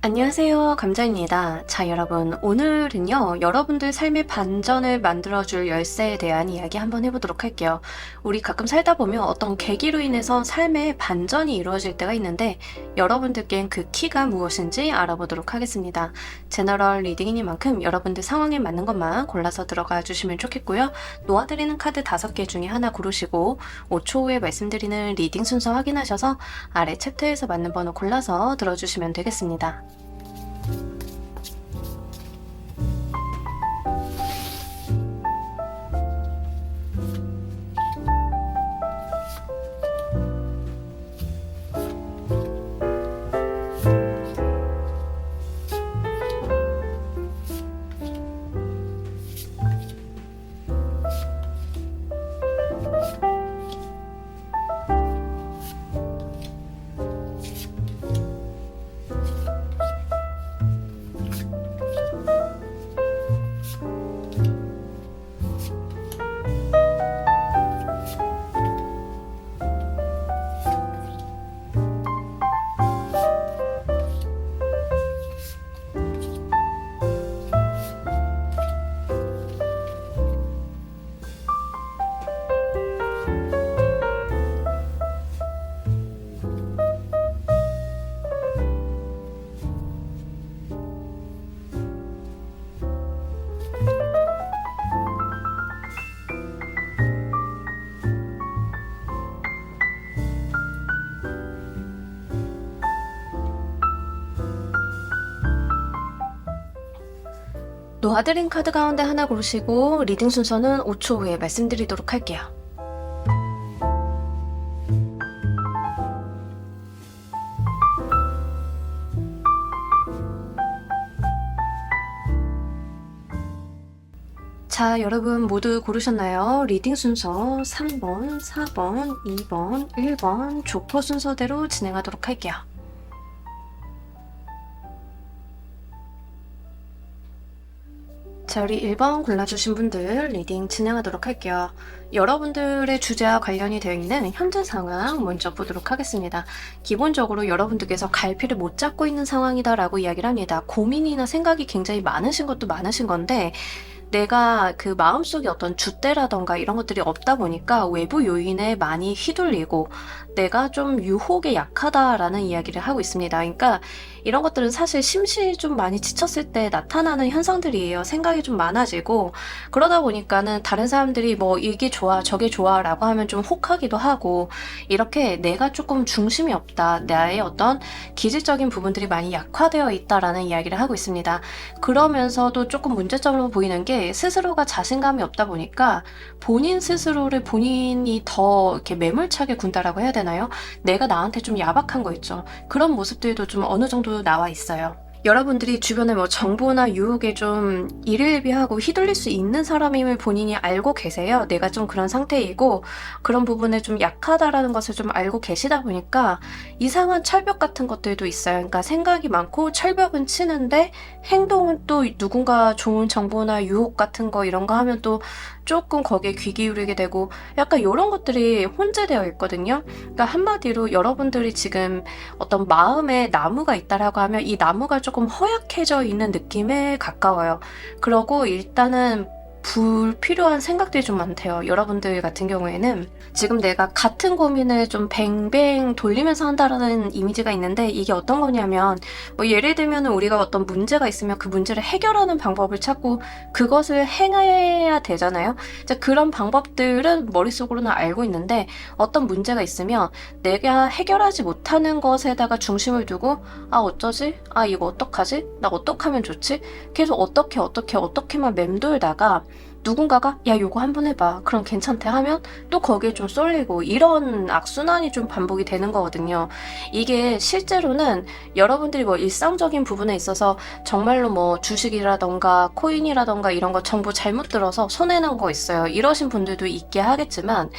안녕하세요. 감자입니다. 자, 여러분. 오늘은요, 여러분들 삶의 반전을 만들어줄 열쇠에 대한 이야기 한번 해보도록 할게요. 우리 가끔 살다 보면 어떤 계기로 인해서 삶의 반전이 이루어질 때가 있는데, 여러분들께는 그 키가 무엇인지 알아보도록 하겠습니다. 제너럴 리딩이니만큼 여러분들 상황에 맞는 것만 골라서 들어가 주시면 좋겠고요. 놓아드리는 카드 5개 중에 하나 고르시고, 5초 후에 말씀드리는 리딩 순서 확인하셔서 아래 챕터에서 맞는 번호 골라서 들어주시면 되겠습니다. 놓아드린 카드 가운데 하나 고르시고 리딩 순서는 5초 후에 말씀드리도록 할게요. 자, 여러분 모두 고르셨나요? 리딩 순서 3번, 4번, 2번, 1번 조커 순서대로 진행하도록 할게요. 자, 우리 1번 골라주신 분들 리딩 진행하도록 할게요. 여러분들의 주제와 관련이 되어 있는 현재 상황 먼저 보도록 하겠습니다. 기본적으로 여러분들께서 갈피를 못 잡고 있는 상황이다라고 이야기를 합니다. 고민이나 생각이 굉장히 많으신 것도 많으신 건데 내가 그 마음속에 어떤 줏대라던가 이런 것들이 없다 보니까 외부 요인에 많이 휘둘리고 내가 좀 유혹에 약하다라는 이야기를 하고 있습니다. 그러니까 이런 것들은 사실 심신이 좀 많이 지쳤을 때 나타나는 현상들이에요. 생각이 좀 많아지고 그러다 보니까는 다른 사람들이 뭐 이게 좋아 저게 좋아 라고 하면 좀 혹하기도 하고 이렇게 내가 조금 중심이 없다. 나의 어떤 기질적인 부분들이 많이 약화되어 있다라는 이야기를 하고 있습니다. 그러면서도 조금 문제점으로 보이는 게 스스로가 자신감이 없다 보니까 본인 스스로를 본인이 더 이렇게 매몰차게 군다라고 해야 되나요? 내가 나한테 좀 야박한 거 있죠. 그런 모습들도 좀 어느 정도 나와 있어요. 여러분들이 주변에 뭐 정보나 유혹에 좀 일일비하고 휘둘릴 수 있는 사람임을 본인이 알고 계세요. 내가 좀 그런 상태이고 그런 부분에 좀 약하다라는 것을 좀 알고 계시다 보니까 이상한 철벽 같은 것들도 있어요. 그러니까 생각이 많고 철벽은 치는데 행동은 또 누군가 좋은 정보나 유혹 같은 거 이런 거 하면 또 조금 거기에 귀 기울이게 되고 약간 이런 것들이 혼재되어 있거든요. 그러니까 한마디로 여러분들이 지금 어떤 마음에 나무가 있다라고 하면 이 나무가 조금 허약해져 있는 느낌에 가까워요. 그러고 일단은 불필요한 생각들이 좀 많대요. 여러분들 같은 경우에는 지금 내가 같은 고민을 좀 뱅뱅 돌리면서 한다라는 이미지가 있는데 이게 어떤 거냐면 뭐 예를 들면 우리가 어떤 문제가 있으면 그 문제를 해결하는 방법을 찾고 그것을 행해야 되잖아요. 이제 그런 방법들은 머릿속으로는 알고 있는데 어떤 문제가 있으면 내가 해결하지 못하는 것에다가 중심을 두고 아 어쩌지? 아 이거 어떡하지? 나 어떡하면 좋지? 계속 어떻게만 맴돌다가 누군가가 야 요거 한번 해봐 그럼 괜찮대 하면 또 거기에 좀 쏠리고 이런 악순환이 좀 반복이 되는 거거든요. 이게 실제로는 여러분들이 뭐 일상적인 부분에 있어서 정말로 뭐 주식이라던가 코인이라던가 이런 거 정보 잘못 들어서 손해난 거 있어요. 이러신 분들도 있게 하겠지만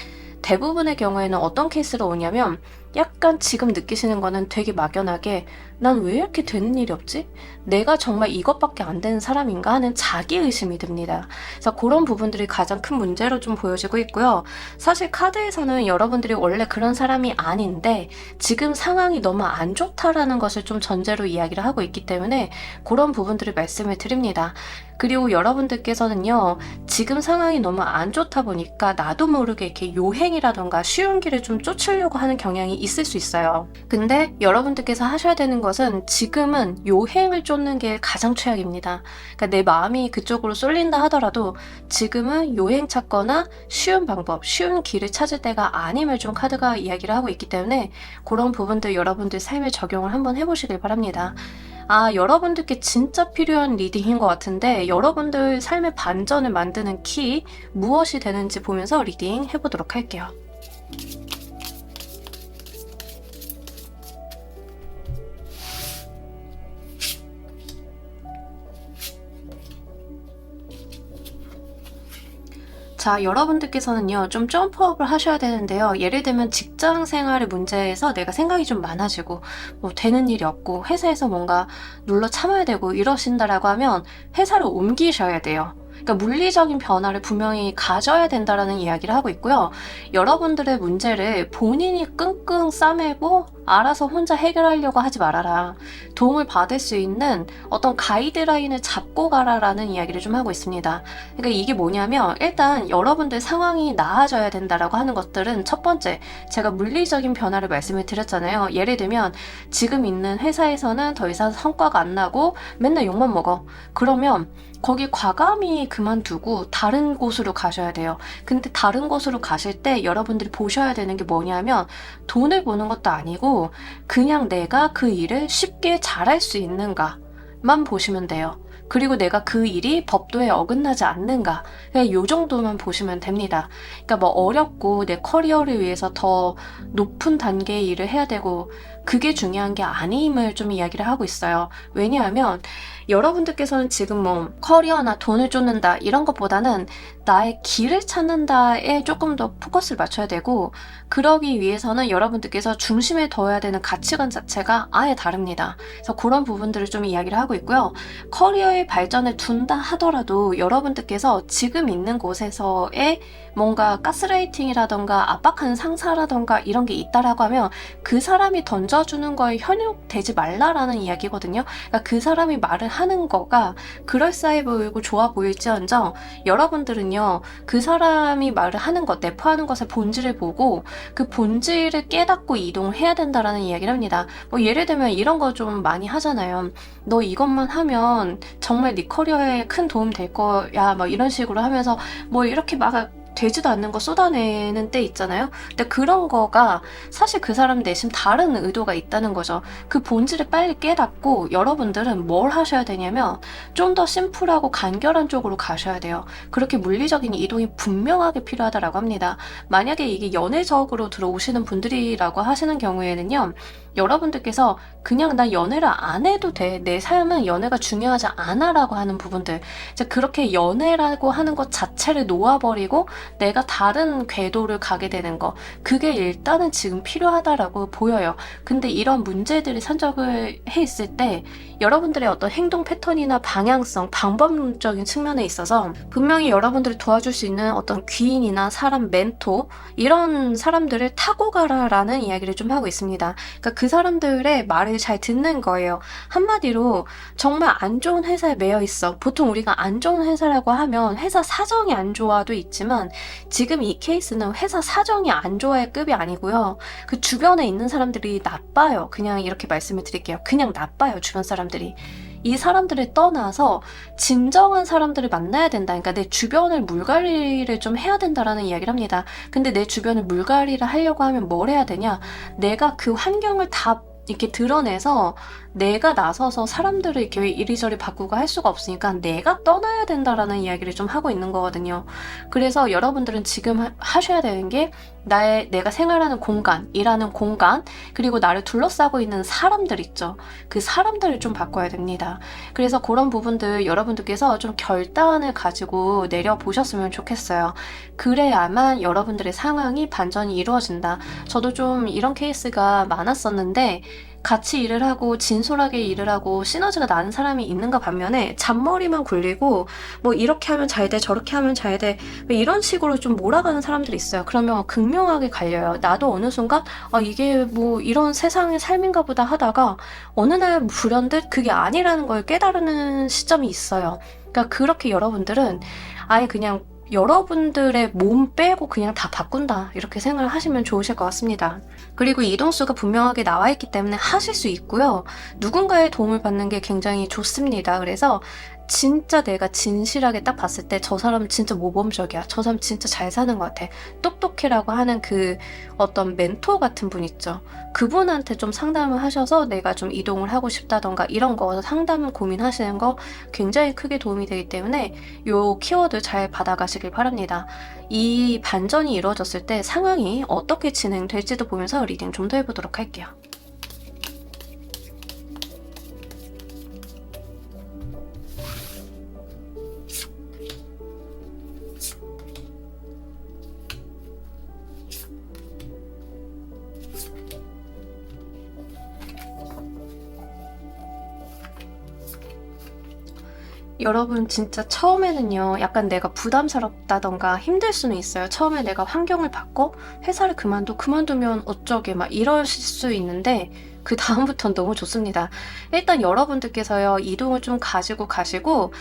대부분의 경우에는 어떤 케이스로 오냐면 약간 지금 느끼시는 거는 되게 막연하게 난 왜 이렇게 되는 일이 없지? 내가 정말 이것밖에 안 되는 사람인가 하는 자기의심이 듭니다. 그래서 그런 부분들이 가장 큰 문제로 좀 보여지고 있고요. 사실 카드에서는 여러분들이 원래 그런 사람이 아닌데 지금 상황이 너무 안 좋다라는 것을 좀 전제로 이야기를 하고 있기 때문에 그런 부분들을 말씀을 드립니다. 그리고 여러분들께서는요, 지금 상황이 너무 안 좋다 보니까 나도 모르게 이렇게 요행이라던가 쉬운 길을 좀 쫓으려고 하는 경향이 있을 수 있어요. 근데 여러분들께서 하셔야 되는 것은 지금은 요행을 쫓는 게 가장 최악입니다. 그러니까 내 마음이 그쪽으로 쏠린다 하더라도 지금은 요행 찾거나 쉬운 방법, 쉬운 길을 찾을 때가 아님을 좀 카드가 이야기를 하고 있기 때문에 그런 부분들 여러분들 삶에 적용을 한번 해보시길 바랍니다. 여러분들께 진짜 필요한 리딩인 것 같은데 여러분들 삶의 반전을 만드는 키 무엇이 되는지 보면서 리딩 해보도록 할게요. 자, 여러분들께서는요, 좀 점프업을 하셔야 되는데요. 예를 들면 직장 생활의 문제에서 내가 생각이 좀 많아지고, 뭐 되는 일이 없고, 회사에서 뭔가 눌러 참아야 되고 이러신다라고 하면 회사를 옮기셔야 돼요. 그러니까 물리적인 변화를 분명히 가져야 된다라는 이야기를 하고 있고요. 여러분들의 문제를 본인이 끙끙 싸매고 알아서 혼자 해결하려고 하지 말아라. 도움을 받을 수 있는 어떤 가이드라인을 잡고 가라라는 이야기를 좀 하고 있습니다. 그러니까 이게 뭐냐면 일단 여러분들 상황이 나아져야 된다라고 하는 것들은 첫 번째, 제가 물리적인 변화를 말씀을 드렸잖아요. 예를 들면 지금 있는 회사에서는 더 이상 성과가 안 나고 맨날 욕만 먹어. 그러면 거기 과감히 그만두고 다른 곳으로 가셔야 돼요. 근데 다른 곳으로 가실 때 여러분들이 보셔야 되는 게 뭐냐면 돈을 버는 것도 아니고 그냥 내가 그 일을 쉽게 잘할 수 있는가만 보시면 돼요. 그리고 내가 그 일이 법도에 어긋나지 않는가, 그냥 요 정도만 보시면 됩니다. 그러니까 뭐 어렵고 내 커리어를 위해서 더 높은 단계의 일을 해야 되고 그게 중요한 게 아님을 좀 이야기를 하고 있어요. 왜냐하면 여러분들께서는 지금 뭐 커리어나 돈을 쫓는다 이런 것보다는 나의 길을 찾는다에 조금 더 포커스를 맞춰야 되고, 그러기 위해서는 여러분들께서 중심에 둬야 되는 가치관 자체가 아예 다릅니다. 그래서 그런 부분들을 좀 이야기를 하고 있고요. 커리어의 발전을 둔다 하더라도 여러분들께서 지금 있는 곳에서의 뭔가 가스라이팅이라던가 압박하는 상사라던가 이런 게 있다라고 하면 그 사람이 던져주는 거에 현혹되지 말라라는 이야기거든요. 그러니까 그 사람이 말을 하는 거가 그럴싸해 보이고 좋아 보일지언정 여러분들은요, 그 사람이 말을 하는 것, 내포하는 것의 본질을 보고 그 본질을 깨닫고 이동을 해야 된다라는 이야기를 합니다. 뭐 예를 들면 이런 거 좀 많이 하잖아요. 너 이것만 하면 정말 네 커리어에 큰 도움 될 거야, 막 이런 식으로 하면서 뭐 이렇게 막 되지도 않는 거 쏟아내는 때 있잖아요. 근데 그런 거가 사실 그 사람 내심 다른 의도가 있다는 거죠. 그 본질을 빨리 깨닫고 여러분들은 뭘 하셔야 되냐면 좀 더 심플하고 간결한 쪽으로 가셔야 돼요. 그렇게 물리적인 이동이 분명하게 필요하다라고 합니다. 만약에 이게 연애적으로 들어오시는 분들이라고 하시는 경우에는요, 여러분들께서 그냥 나 연애를 안 해도 돼, 내 삶은 연애가 중요하지 않아 라고 하는 부분들, 이제 그렇게 연애라고 하는 것 자체를 놓아버리고 내가 다른 궤도를 가게 되는 거, 그게 일단은 지금 필요하다라고 보여요. 근데 이런 문제들이 산적을 해 있을 때 여러분들의 어떤 행동 패턴이나 방향성, 방법론적인 측면에 있어서 분명히 여러분들을 도와줄 수 있는 어떤 귀인이나 사람, 멘토 이런 사람들을 타고 가라라는 이야기를 좀 하고 있습니다. 그러니까 그 사람들의 말을 잘 듣는 거예요. 한마디로 정말 안 좋은 회사에 매여 있어. 보통 우리가 안 좋은 회사라고 하면 회사 사정이 안 좋아도 있지만 지금 이 케이스는 회사 사정이 안 좋아의 급이 아니고요. 그 주변에 있는 사람들이 나빠요. 그냥 이렇게 말씀을 드릴게요. 그냥 나빠요, 주변 사람들이. 이 사람들을 떠나서 진정한 사람들을 만나야 된다. 그러니까 내 주변을 물갈이를 좀 해야 된다라는 이야기를 합니다. 근데 내 주변을 물갈이를 하려고 하면 뭘 해야 되냐? 내가 그 환경을 다 이렇게 드러내서 내가 나서서 사람들을 이렇게 이리저리 바꾸고 할 수가 없으니까 내가 떠나야 된다라는 이야기를 좀 하고 있는 거거든요. 그래서 여러분들은 지금 하셔야 되는 게 내가 생활하는 공간, 일하는 공간, 그리고 나를 둘러싸고 있는 사람들 있죠. 그 사람들을 좀 바꿔야 됩니다. 그래서 그런 부분들 여러분들께서 좀 결단을 가지고 내려보셨으면 좋겠어요. 그래야만 여러분들의 상황이 반전이 이루어진다. 저도 좀 이런 케이스가 많았었는데 같이 일을 하고 진솔하게 일을 하고 시너지가 나는 사람이 있는가 반면에 잔머리만 굴리고 뭐 이렇게 하면 잘 돼, 저렇게 하면 잘 돼, 뭐 이런 식으로 좀 몰아가는 사람들이 있어요. 그러면 극명하게 갈려요. 나도 어느 순간 이게 뭐 이런 세상의 삶인가 보다 하다가 어느 날 불현듯 그게 아니라는 걸 깨달는 시점이 있어요. 그러니까 그렇게 여러분들은 아예 그냥 여러분들의 몸 빼고 그냥 다 바꾼다, 이렇게 생각을 하시면 좋으실 것 같습니다. 그리고 이동수가 분명하게 나와 있기 때문에 하실 수 있고요. 누군가의 도움을 받는 게 굉장히 좋습니다. 그래서 진짜 내가 진실하게 딱 봤을 때 저 사람 진짜 모범적이야, 저 사람 진짜 잘 사는 것 같아, 똑똑해라고 하는 그 어떤 멘토 같은 분 있죠. 그분한테 좀 상담을 하셔서 내가 좀 이동을 하고 싶다던가 이런 거 상담 고민하시는 거 굉장히 크게 도움이 되기 때문에 요 키워드 잘 받아가시길 바랍니다. 이 반전이 이루어졌을 때 상황이 어떻게 진행될지도 보면서 리딩 좀 더 해보도록 할게요. 여러분 진짜 처음에는요, 약간 내가 부담스럽다던가 힘들 수는 있어요. 처음에 내가 환경을 바꿔 회사를 그만두면 어쩌게 막 이러실 수 있는데 그 다음부터는 너무 좋습니다. 일단 여러분들께서요, 이동을 좀 가지고 가시고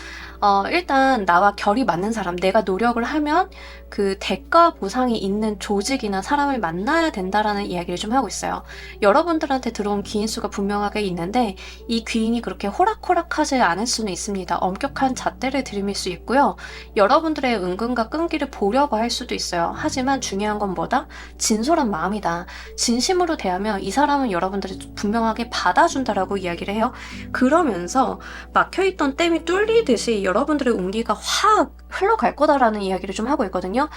일단 나와 결이 맞는 사람, 내가 노력을 하면 그 대가 보상이 있는 조직이나 사람을 만나야 된다라는 이야기를 좀 하고 있어요. 여러분들한테 들어온 귀인 수가 분명하게 있는데 이 귀인이 그렇게 호락호락하지 않을 수는 있습니다. 엄격한 잣대를 들이밀 수 있고요. 여러분들의 은근과 끈기를 보려고 할 수도 있어요. 하지만 중요한 건 뭐다? 진솔한 마음이다. 진심으로 대하면 이 사람은 여러분들을 분명하게 받아준다라고 이야기를 해요. 그러면서 막혀있던 댐이 뚫리듯이 여러분들의 운기가 확 흘러갈 거다라는 이야기를 좀 하고 있거든요.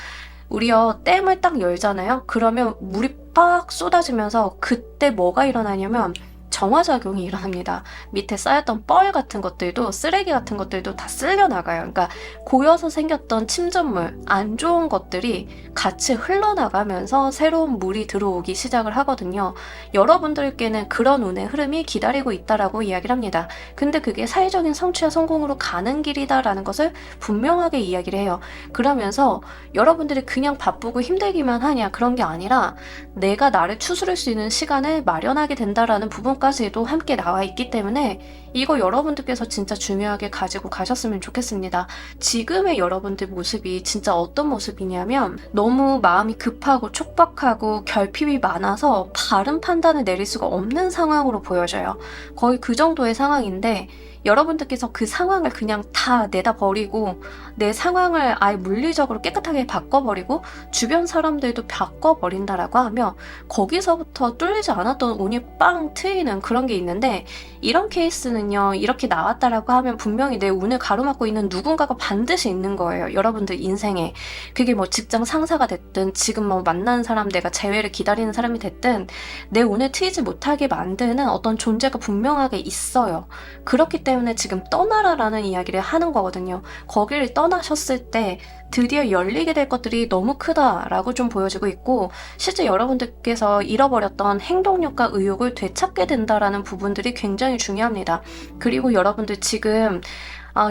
우리요, 댐을 딱 열잖아요. 그러면 물이 빡 쏟아지면서 그때 뭐가 일어나냐면 정화작용이 일어납니다. 밑에 쌓였던 뻘 같은 것들도, 쓰레기 같은 것들도 다 쓸려 나가요. 그러니까 고여서 생겼던 침전물, 안 좋은 것들이 같이 흘러나가면서 새로운 물이 들어오기 시작을 하거든요. 여러분들께는 그런 운의 흐름이 기다리고 있다라고 이야기를 합니다. 근데 그게 사회적인 성취와 성공으로 가는 길이다라는 것을 분명하게 이야기를 해요. 그러면서 여러분들이 그냥 바쁘고 힘들기만 하냐, 그런 게 아니라 내가 나를 추스를 수 있는 시간을 마련하게 된다라는 부분까지도 함께 나와 있기 때문에 이거 여러분들께서 진짜 중요하게 가지고 가셨으면 좋겠습니다. 지금의 여러분들 모습이 진짜 어떤 모습이냐면 너무 마음이 급하고 촉박하고 결핍이 많아서 바른 판단을 내릴 수가 없는 상황으로 보여져요. 거의 그 정도의 상황인데 여러분들께서 그 상황을 그냥 다 내다 버리고 내 상황을 아예 물리적으로 깨끗하게 바꿔버리고 주변 사람들도 바꿔버린다라고 하면 거기서부터 뚫리지 않았던 운이 빵 트이는 그런 게 있는데, 이런 케이스는요, 이렇게 나왔다라고 하면 분명히 내 운을 가로막고 있는 누군가가 반드시 있는 거예요. 여러분들 인생에. 그게 뭐 직장 상사가 됐든 지금 뭐 만나는 사람, 내가 재회를 기다리는 사람이 됐든 내 운을 트이지 못하게 만드는 어떤 존재가 분명하게 있어요. 그렇기 때문에 지금 떠나라라는 이야기를 하는 거거든요. 거기를 떠나셨을 때 드디어 열리게 될 것들이 너무 크다라고 좀 보여지고 있고, 실제 여러분들께서 잃어버렸던 행동력과 의욕을 되찾게 된다라는 부분들이 굉장히 중요합니다. 그리고 여러분들 지금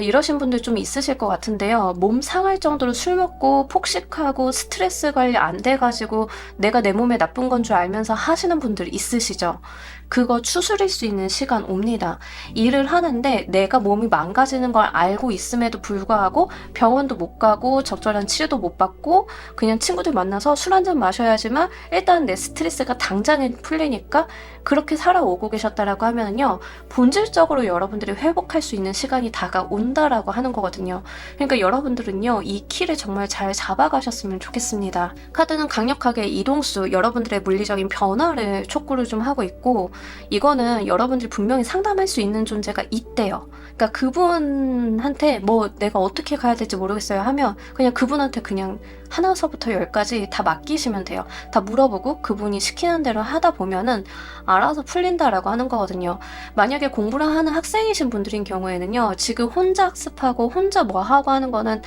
이러신 분들 좀 있으실 것 같은데요. 몸 상할 정도로 술 먹고 폭식하고 스트레스 관리 안 돼가지고 내가 내 몸에 나쁜 건 줄 알면서 하시는 분들 있으시죠? 그거 추스릴 수 있는 시간 옵니다. 일을 하는데 내가 몸이 망가지는 걸 알고 있음에도 불구하고 병원도 못 가고 적절한 치료도 못 받고 그냥 친구들 만나서 술 한잔 마셔야지만 일단 내 스트레스가 당장에 풀리니까 그렇게 살아오고 계셨다라고 하면요, 본질적으로 여러분들이 회복할 수 있는 시간이 다가온다라고 하는 거거든요. 그러니까 여러분들은요, 이 키를 정말 잘 잡아가셨으면 좋겠습니다. 카드는 강력하게 이동수, 여러분들의 물리적인 변화를 촉구를 좀 하고 있고, 이거는 여러분들이 분명히 상담할 수 있는 존재가 있대요. 그러니까 그분한테 뭐 내가 어떻게 가야 될지 모르겠어요 하면 그냥 그분한테 그냥 하나서부터 열까지 다 맡기시면 돼요. 다 물어보고 그분이 시키는 대로 하다 보면은 알아서 풀린다라고 하는 거거든요. 만약에 공부를 하는 학생이신 분들인 경우에는요, 지금 혼자 학습하고 혼자 뭐 하고 하는 거는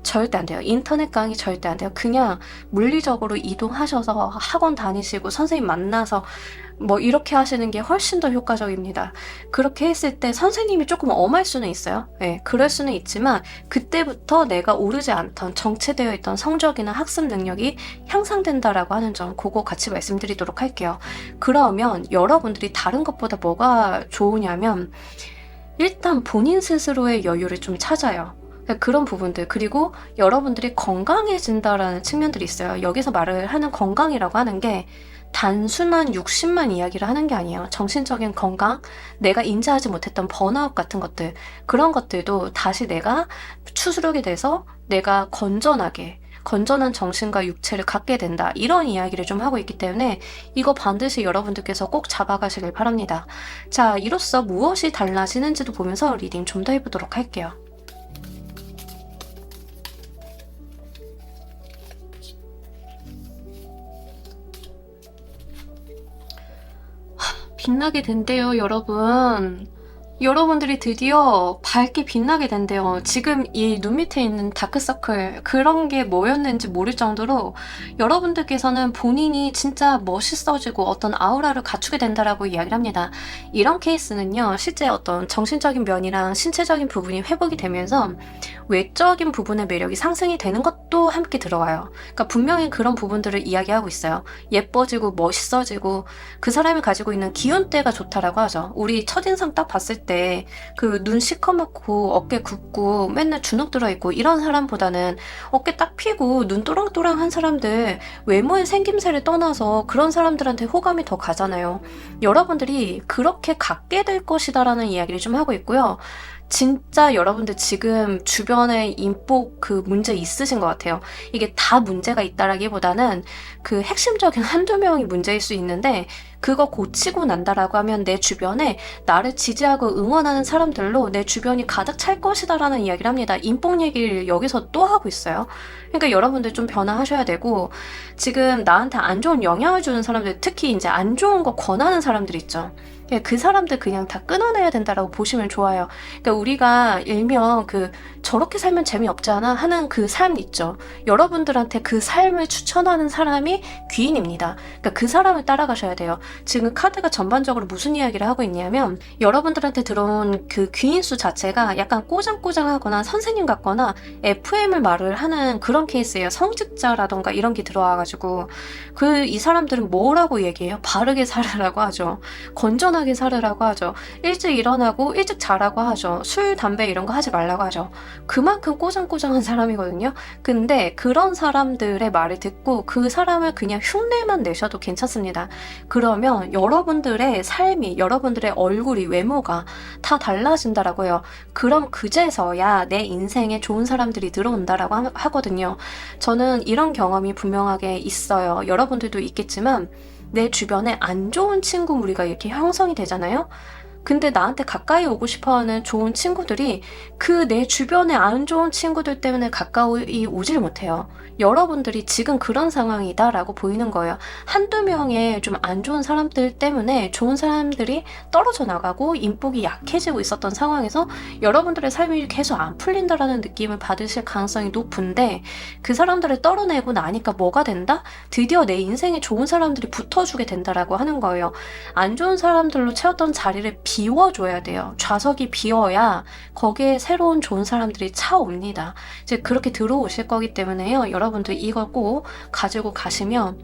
절대 안 돼요. 인터넷 강의 절대 안 돼요. 그냥 물리적으로 이동하셔서 학원 다니시고 선생님 만나서 뭐 이렇게 하시는 게 훨씬 더 효과적입니다. 그렇게 했을 때 선생님이 조금 엄할 수는 있어요. 네, 그럴 수는 있지만 그때부터 내가 오르지 않던 정체되어 있던 성적이나 학습 능력이 향상된다라고 하는 점, 그거 같이 말씀드리도록 할게요. 그러면 여러분들이 다른 것보다 뭐가 좋으냐면 일단 본인 스스로의 여유를 좀 찾아요. 그런 부분들, 그리고 여러분들이 건강해진다라는 측면들이 있어요. 여기서 말을 하는 건강이라고 하는 게 단순한 육신만 이야기를 하는 게 아니에요. 정신적인 건강, 내가 인지하지 못했던 번아웃 같은 것들, 그런 것들도 다시 내가 추스르게 돼서 내가 건전한 정신과 육체를 갖게 된다. 이런 이야기를 좀 하고 있기 때문에 이거 반드시 여러분들께서 꼭 잡아가시길 바랍니다. 자, 이로써 무엇이 달라지는지도 보면서 리딩 좀 더 해보도록 할게요. 빛나게 된대요, 여러분. 여러분들이 드디어 밝게 빛나게 된대요. 지금 이 눈 밑에 있는 다크서클, 그런 게 뭐였는지 모를 정도로 여러분들께서는 본인이 진짜 멋있어지고 어떤 아우라를 갖추게 된다라고 이야기를 합니다. 이런 케이스는요, 실제 어떤 정신적인 면이랑 신체적인 부분이 회복이 되면서 외적인 부분의 매력이 상승이 되는 것도 함께 들어와요. 그러니까 분명히 그런 부분들을 이야기하고 있어요. 예뻐지고 멋있어지고 그 사람이 가지고 있는 기운대가 좋다라고 하죠. 우리 첫인상 딱 봤을 때 그 눈 시커멓고 어깨 굽고 맨날 주눅 들어있고 이런 사람보다는 어깨 딱 피고 눈 또랑또랑한 사람들, 외모의 생김새를 떠나서 그런 사람들한테 호감이 더 가잖아요. 여러분들이 그렇게 갖게 될 것이다라는 이야기를 좀 하고 있고요. 진짜 여러분들 지금 주변에 인복 그 문제 있으신 것 같아요. 이게 다 문제가 있다라기보다는 그 핵심적인 한두 명이 문제일 수 있는데 그거 고치고 난다라고 하면 내 주변에 나를 지지하고 응원하는 사람들로 내 주변이 가득 찰 것이다라는 이야기를 합니다. 인복 얘기를 여기서 또 하고 있어요. 그러니까 여러분들 좀 변화하셔야 되고, 지금 나한테 안 좋은 영향을 주는 사람들, 특히 이제 안 좋은 거 권하는 사람들 있죠. 그 사람들 그냥 다 끊어내야 된다라고 보시면 좋아요. 그러니까 우리가 일명 저렇게 살면 재미없잖아 하는 그 삶 있죠. 여러분들한테 그 삶을 추천하는 사람이 귀인입니다. 그러니까 그 사람을 따라가셔야 돼요. 지금 카드가 전반적으로 무슨 이야기를 하고 있냐면 여러분들한테 들어온 그 귀인수 자체가 약간 꼬장꼬장하거나 선생님 같거나 FM을 말을 하는 그런 케이스예요. 성직자라던가 이런 게 들어와가지고 이 사람들은 뭐라고 얘기해요? 바르게 살으라고 하죠. 건전하게 살으라고 하죠. 일찍 일어나고 일찍 자라고 하죠. 술, 담배 이런 거 하지 말라고 하죠. 그만큼 꼬장꼬장한 사람이거든요. 근데 그런 사람들의 말을 듣고 그 사람을 그냥 흉내만 내셔도 괜찮습니다. 그러면 여러분들의 삶이, 여러분들의 얼굴이, 외모가 다 달라진다라고요. 그럼 그제서야 내 인생에 좋은 사람들이 들어온다라고 하거든요. 저는 이런 경험이 분명하게 있어요. 여러분들도 있겠지만 내 주변에 안 좋은 친구 무리가 이렇게 형성이 되잖아요. 근데 나한테 가까이 오고 싶어하는 좋은 친구들이 그 내 주변에 안 좋은 친구들 때문에 가까이 오질 못해요. 여러분들이 지금 그런 상황이다라고 보이는 거예요. 한두 명의 좀 안 좋은 사람들 때문에 좋은 사람들이 떨어져 나가고 인복이 약해지고 있었던 상황에서 여러분들의 삶이 계속 안 풀린다라는 느낌을 받으실 가능성이 높은데, 그 사람들을 떨어내고 나니까 뭐가 된다? 드디어 내 인생에 좋은 사람들이 붙어주게 된다라고 하는 거예요. 안 좋은 사람들로 채웠던 자리를 비워줘야 돼요. 좌석이 비어야 거기에 새로운 좋은 사람들이 차옵니다. 이제 그렇게 들어오실 거기 때문에요. 여러분들 이걸 꼭 가지고 가시면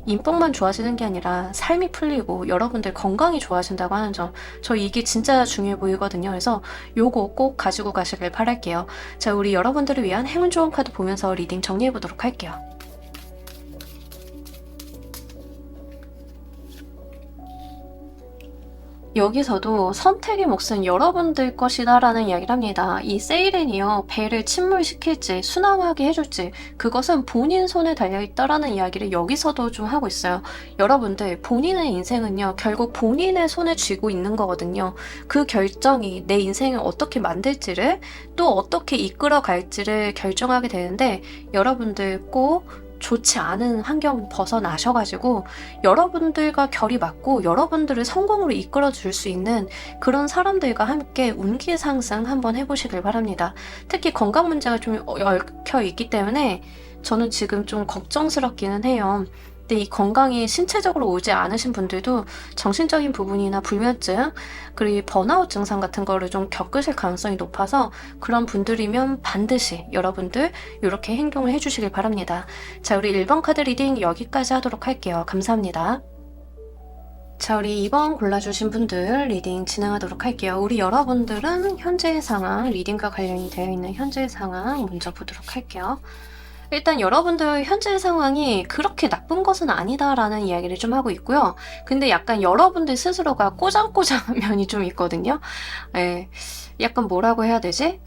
인복만 좋아지는 게 아니라 삶이 풀리고 여러분들 건강이 좋아진다고 하는 점, 저 이게 진짜 중요해 보이거든요. 그래서 요거 꼭 가지고 가시길 바랄게요. 자, 우리 여러분들을 위한 행운 좋은 카드 보면서 리딩 정리해 보도록 할게요. 여기서도 선택의 몫은 여러분들 것이다라는 이야기를 합니다. 이 세이렌이요, 배를 침몰시킬지 순항하게 해줄지 그것은 본인 손에 달려있다라는 이야기를 여기서도 좀 하고 있어요. 여러분들 본인의 인생은요, 결국 본인의 손에 쥐고 있는 거거든요. 그 결정이 내 인생을 어떻게 만들지를, 또 어떻게 이끌어 갈지를 결정하게 되는데, 여러분들 꼭 좋지 않은 환경 벗어나셔가지고 여러분들과 결이 맞고 여러분들을 성공으로 이끌어 줄 수 있는 그런 사람들과 함께 운기 상승 한번 해보시길 바랍니다. 특히 건강 문제가 좀 얽혀 있기 때문에 저는 지금 좀 걱정스럽기는 해요. 근데 이 건강이 신체적으로 오지 않으신 분들도 정신적인 부분이나 불면증, 그리고 번아웃 증상 같은 거를 좀 겪으실 가능성이 높아서 그런 분들이면 반드시 여러분들 이렇게 행동을 해주시길 바랍니다. 자, 우리 1번 카드 리딩 여기까지 하도록 할게요. 감사합니다. 자, 우리 2번 골라주신 분들 리딩 진행하도록 할게요. 우리 여러분들은 현재의 상황, 리딩과 관련이 되어 있는 현재의 상황 먼저 보도록 할게요. 일단 여러분들 현재 상황이 그렇게 나쁜 것은 아니다라는 이야기를 좀 하고 있고요. 근데 약간 여러분들 스스로가 꼬장꼬장한 면이 좀 있거든요. 예, 약간 뭐라고 해야 되지?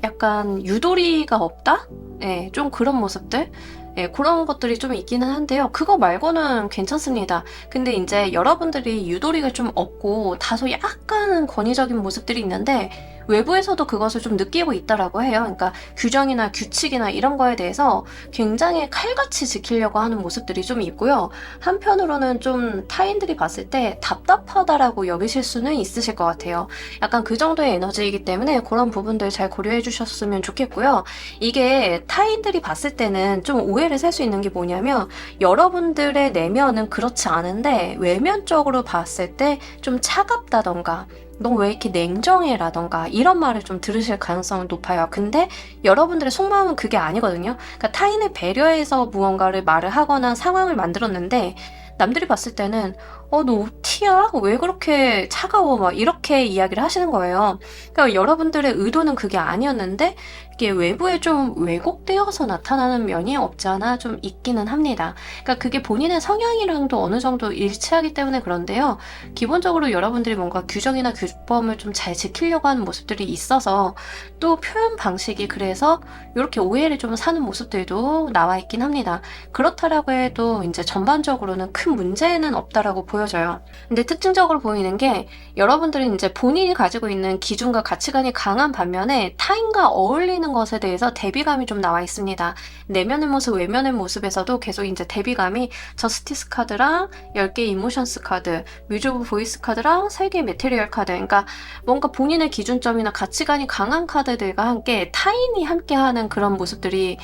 약간 유도리가 없다? 예, 좀 그런 모습들? 예, 그런 것들이 좀 있기는 한데요. 그거 말고는 괜찮습니다. 근데 이제 여러분들이 유도리가 좀 없고 다소 약간은 권위적인 모습들이 있는데 외부에서도 그것을 좀 느끼고 있다라고 해요. 그러니까 규정이나 규칙이나 이런 거에 대해서 굉장히 칼같이 지키려고 하는 모습들이 좀 있고요. 한편으로는 좀 타인들이 봤을 때 답답하다라고 여기실 수는 있으실 것 같아요. 약간 그 정도의 에너지이기 때문에 그런 부분들 잘 고려해 주셨으면 좋겠고요. 이게 타인들이 봤을 때는 좀 오해를 살 수 있는 게 뭐냐면 여러분들의 내면은 그렇지 않은데 외면적으로 봤을 때 좀 차갑다던가 너 왜 이렇게 냉정해? 라던가 이런 말을 좀 들으실 가능성은 높아요. 근데 여러분들의 속마음은 그게 아니거든요. 그러니까 타인을 배려해서 무언가를 말을 하거나 상황을 만들었는데 남들이 봤을 때는 너 티야? 왜 그렇게 차가워? 막 이렇게 이야기를 하시는 거예요. 그러니까 여러분들의 의도는 그게 아니었는데 이게 외부에 좀 왜곡되어서 나타나는 면이 없지 않아 좀 있기는 합니다. 그러니까 그게 본인의 성향이랑도 어느 정도 일치하기 때문에 그런데요. 기본적으로 여러분들이 뭔가 규정이나 규범을 좀 잘 지키려고 하는 모습들이 있어서 또 표현 방식이 그래서 이렇게 오해를 좀 사는 모습들도 나와 있긴 합니다. 그렇다라고 해도 이제 전반적으로는 큰 문제는 없다라고 보여져요. 근데 특징적으로 보이는 게 여러분들이 이제 본인이 가지고 있는 기준과 가치관이 강한 반면에 타인과 어울리는 것에 대해서 대비감이 좀 나와 있습니다. 내면의 모습, 외면의 모습에서도 계속 이제 대비감이 저스티스 카드랑 10개 이모션스 카드, 뮤즈 오브 보이스 카드랑 3개 메테리얼 카드, 그러니까 뭔가 본인의 기준점이나 가치관이 강한 카드들과 함께 타인이 함께하는 그런 모습들이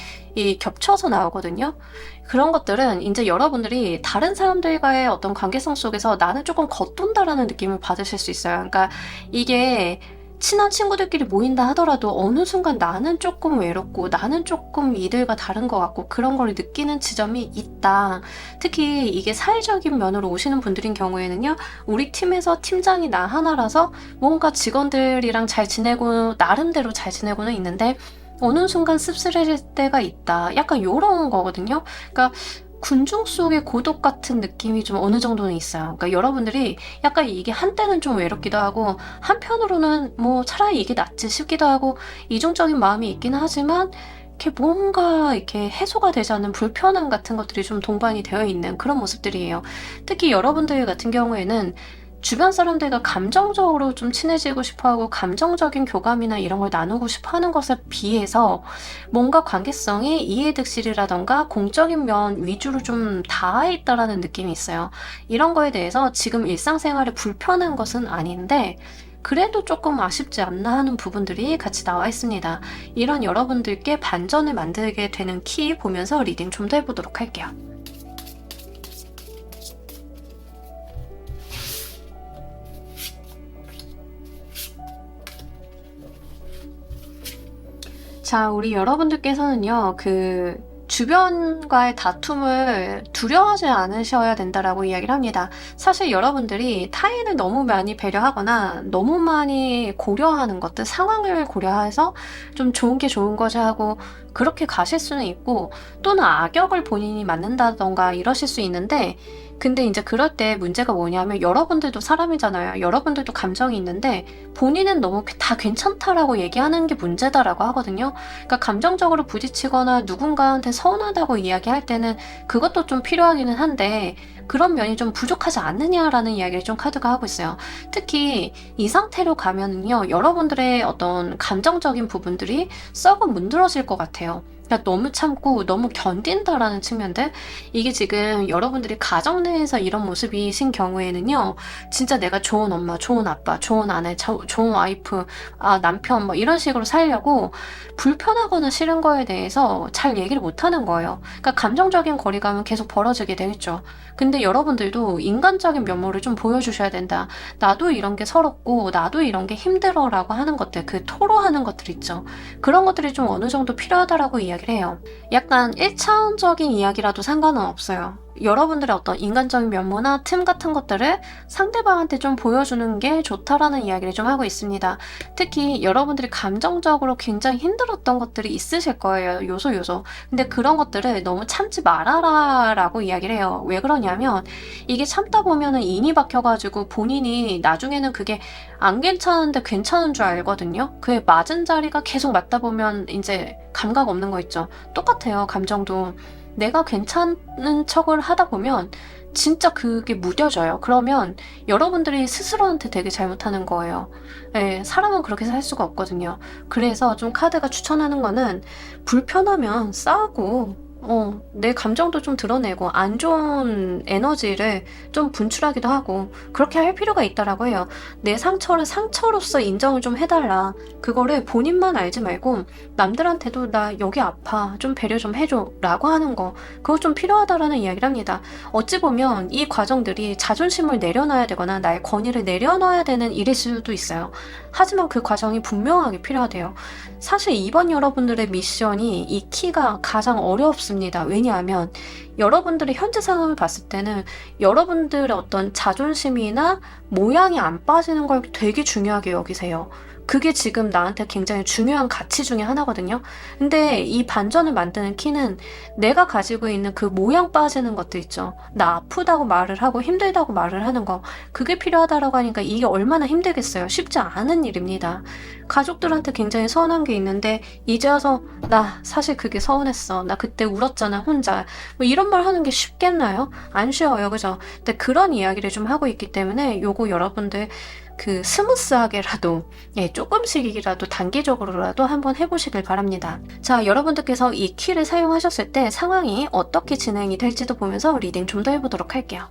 겹쳐서 나오거든요. 그런 것들은 이제 여러분들이 다른 사람들과의 어떤 관계성 속에서 나는 조금 겉돈다라는 느낌을 받으실 수 있어요. 그러니까 이게 친한 친구들끼리 모인다 하더라도 어느 순간 나는 조금 외롭고 나는 조금 이들과 다른 것 같고 그런 걸 느끼는 지점이 있다. 특히 이게 사회적인 면으로 오시는 분들인 경우에는요. 우리 팀에서 팀장이 나 하나라서 뭔가 직원들이랑 잘 지내고 나름대로 잘 지내고는 있는데 어느 순간 씁쓸해질 때가 있다. 약간 요런 거거든요. 그러니까 군중 속의 고독 같은 느낌이 좀 어느 정도는 있어요. 그러니까 여러분들이 약간 이게 한때는 좀 외롭기도 하고 한편으로는 뭐 차라리 이게 낫지 싶기도 하고 이중적인 마음이 있기는 하지만 이렇게 뭔가 이렇게 해소가 되지 않는 불편함 같은 것들이 좀 동반이 되어 있는 그런 모습들이에요. 특히 여러분들 같은 경우에는 주변 사람들과 감정적으로 좀 친해지고 싶어하고 감정적인 교감이나 이런 걸 나누고 싶어하는 것에 비해서 뭔가 관계성이 이해득실이라던가 공적인 면 위주로 좀 닿아 있다라는 느낌이 있어요. 이런 거에 대해서 지금 일상생활에 불편한 것은 아닌데 그래도 조금 아쉽지 않나 하는 부분들이 같이 나와 있습니다. 이런 여러분들께 반전을 만들게 되는 키 보면서 리딩 좀 더 해보도록 할게요. 자, 우리 여러분들께서는요, 주변과의 다툼을 두려워하지 않으셔야 된다라고 이야기를 합니다. 사실 여러분들이 타인을 너무 많이 배려하거나 너무 많이 고려하는 것들, 상황을 고려해서 좀 좋은 게 좋은 거지 하고 그렇게 가실 수는 있고 또는 악역을 본인이 맡는다던가 이러실 수 있는데 근데 이제 그럴 때 문제가 뭐냐면 여러분들도 사람이잖아요. 여러분들도 감정이 있는데 본인은 너무 다 괜찮다라고 얘기하는 게 문제다라고 하거든요. 그러니까 감정적으로 부딪히거나 누군가한테 서운하다고 이야기할 때는 그것도 좀 필요하기는 한데 그런 면이 좀 부족하지 않느냐라는 이야기를 좀 카드가 하고 있어요. 특히 이 상태로 가면은요, 여러분들의 어떤 감정적인 부분들이 썩어 문드러질 것 같아요. 그러니까 너무 참고 너무 견딘다라는 측면들, 이게 지금 여러분들이 가정 내에서 이런 모습이신 경우에는요, 진짜 내가 좋은 엄마, 좋은 아빠, 좋은 아내, 좋은 와이프, 남편 뭐 이런 식으로 살려고 불편하거나 싫은 거에 대해서 잘 얘기를 못 하는 거예요. 그러니까 감정적인 거리감은 계속 벌어지게 되겠죠. 근데 여러분들도 인간적인 면모를 좀 보여주셔야 된다. 나도 이런 게 서럽고 나도 이런 게 힘들어라고 하는 것들, 그 토로하는 것들 있죠. 그런 것들이 좀 어느 정도 필요하다라고 이야기를 해요. 약간 1차원적인 이야기라도 상관은 없어요. 여러분들의 어떤 인간적인 면모나 틈 같은 것들을 상대방한테 좀 보여주는 게 좋다라는 이야기를 좀 하고 있습니다. 특히 여러분들이 감정적으로 굉장히 힘들었던 것들이 있으실 거예요. 요소. 근데 그런 것들을 너무 참지 말아라 라고 이야기를 해요. 왜 그러냐면 이게 참다 보면은 인이 박혀가지고 본인이 나중에는 그게 안 괜찮은데 괜찮은 줄 알거든요. 그에 맞은 자리가 계속 맞다 보면 이제 감각 없는 거 있죠. 똑같아요. 감정도. 내가 괜찮은 척을 하다 보면 진짜 그게 무뎌져요. 그러면 여러분들이 스스로한테 되게 잘못하는 거예요. 예, 사람은 그렇게 살 수가 없거든요. 그래서 좀 카드가 추천하는 거는 불편하면 싸우고 내 감정도 좀 드러내고 안 좋은 에너지를 좀 분출하기도 하고 그렇게 할 필요가 있다라고 해요. 내 상처를 상처로서 인정을 좀 해달라. 그거를 본인만 알지 말고 남들한테도 나 여기 아파 좀 배려 좀 해줘 라고 하는 거, 그거 좀 필요하다라는 이야기를 합니다. 어찌 보면 이 과정들이 자존심을 내려놔야 되거나 나의 권위를 내려놔야 되는 일일 수도 있어요. 하지만 그 과정이 분명하게 필요하대요. 사실 이번 여러분들의 미션이 이 키가 가장 어렵습니다. 왜냐하면 여러분들의 현재 상황을 봤을 때는 여러분들의 어떤 자존심이나 모양이 안 빠지는 걸 되게 중요하게 여기세요. 그게 지금 나한테 굉장히 중요한 가치 중에 하나거든요. 근데 이 반전을 만드는 키는 내가 가지고 있는 그 모양 빠지는 것도 있죠. 나 아프다고 말을 하고 힘들다고 말을 하는 거, 그게 필요하다라고 하니까 이게 얼마나 힘들겠어요. 쉽지 않은 일입니다. 가족들한테 굉장히 서운한 게 있는데 이제 와서 나 사실 그게 서운했어. 나 그때 울었잖아 혼자. 뭐 이런 말 하는 게 쉽겠나요? 안 쉬워요. 그죠? 근데 그런 이야기를 좀 하고 있기 때문에 요거 여러분들 그 스무스하게라도 조금씩이라도 단기적으로라도 한번 해보시길 바랍니다. 자, 여러분들께서 이 키를 사용하셨을 때 상황이 어떻게 진행이 될지도 보면서 리딩 좀 더 해보도록 할게요.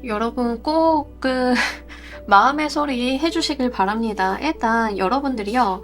여러분 꼭 마음의 소리 해주시길 바랍니다. 일단 여러분들이요,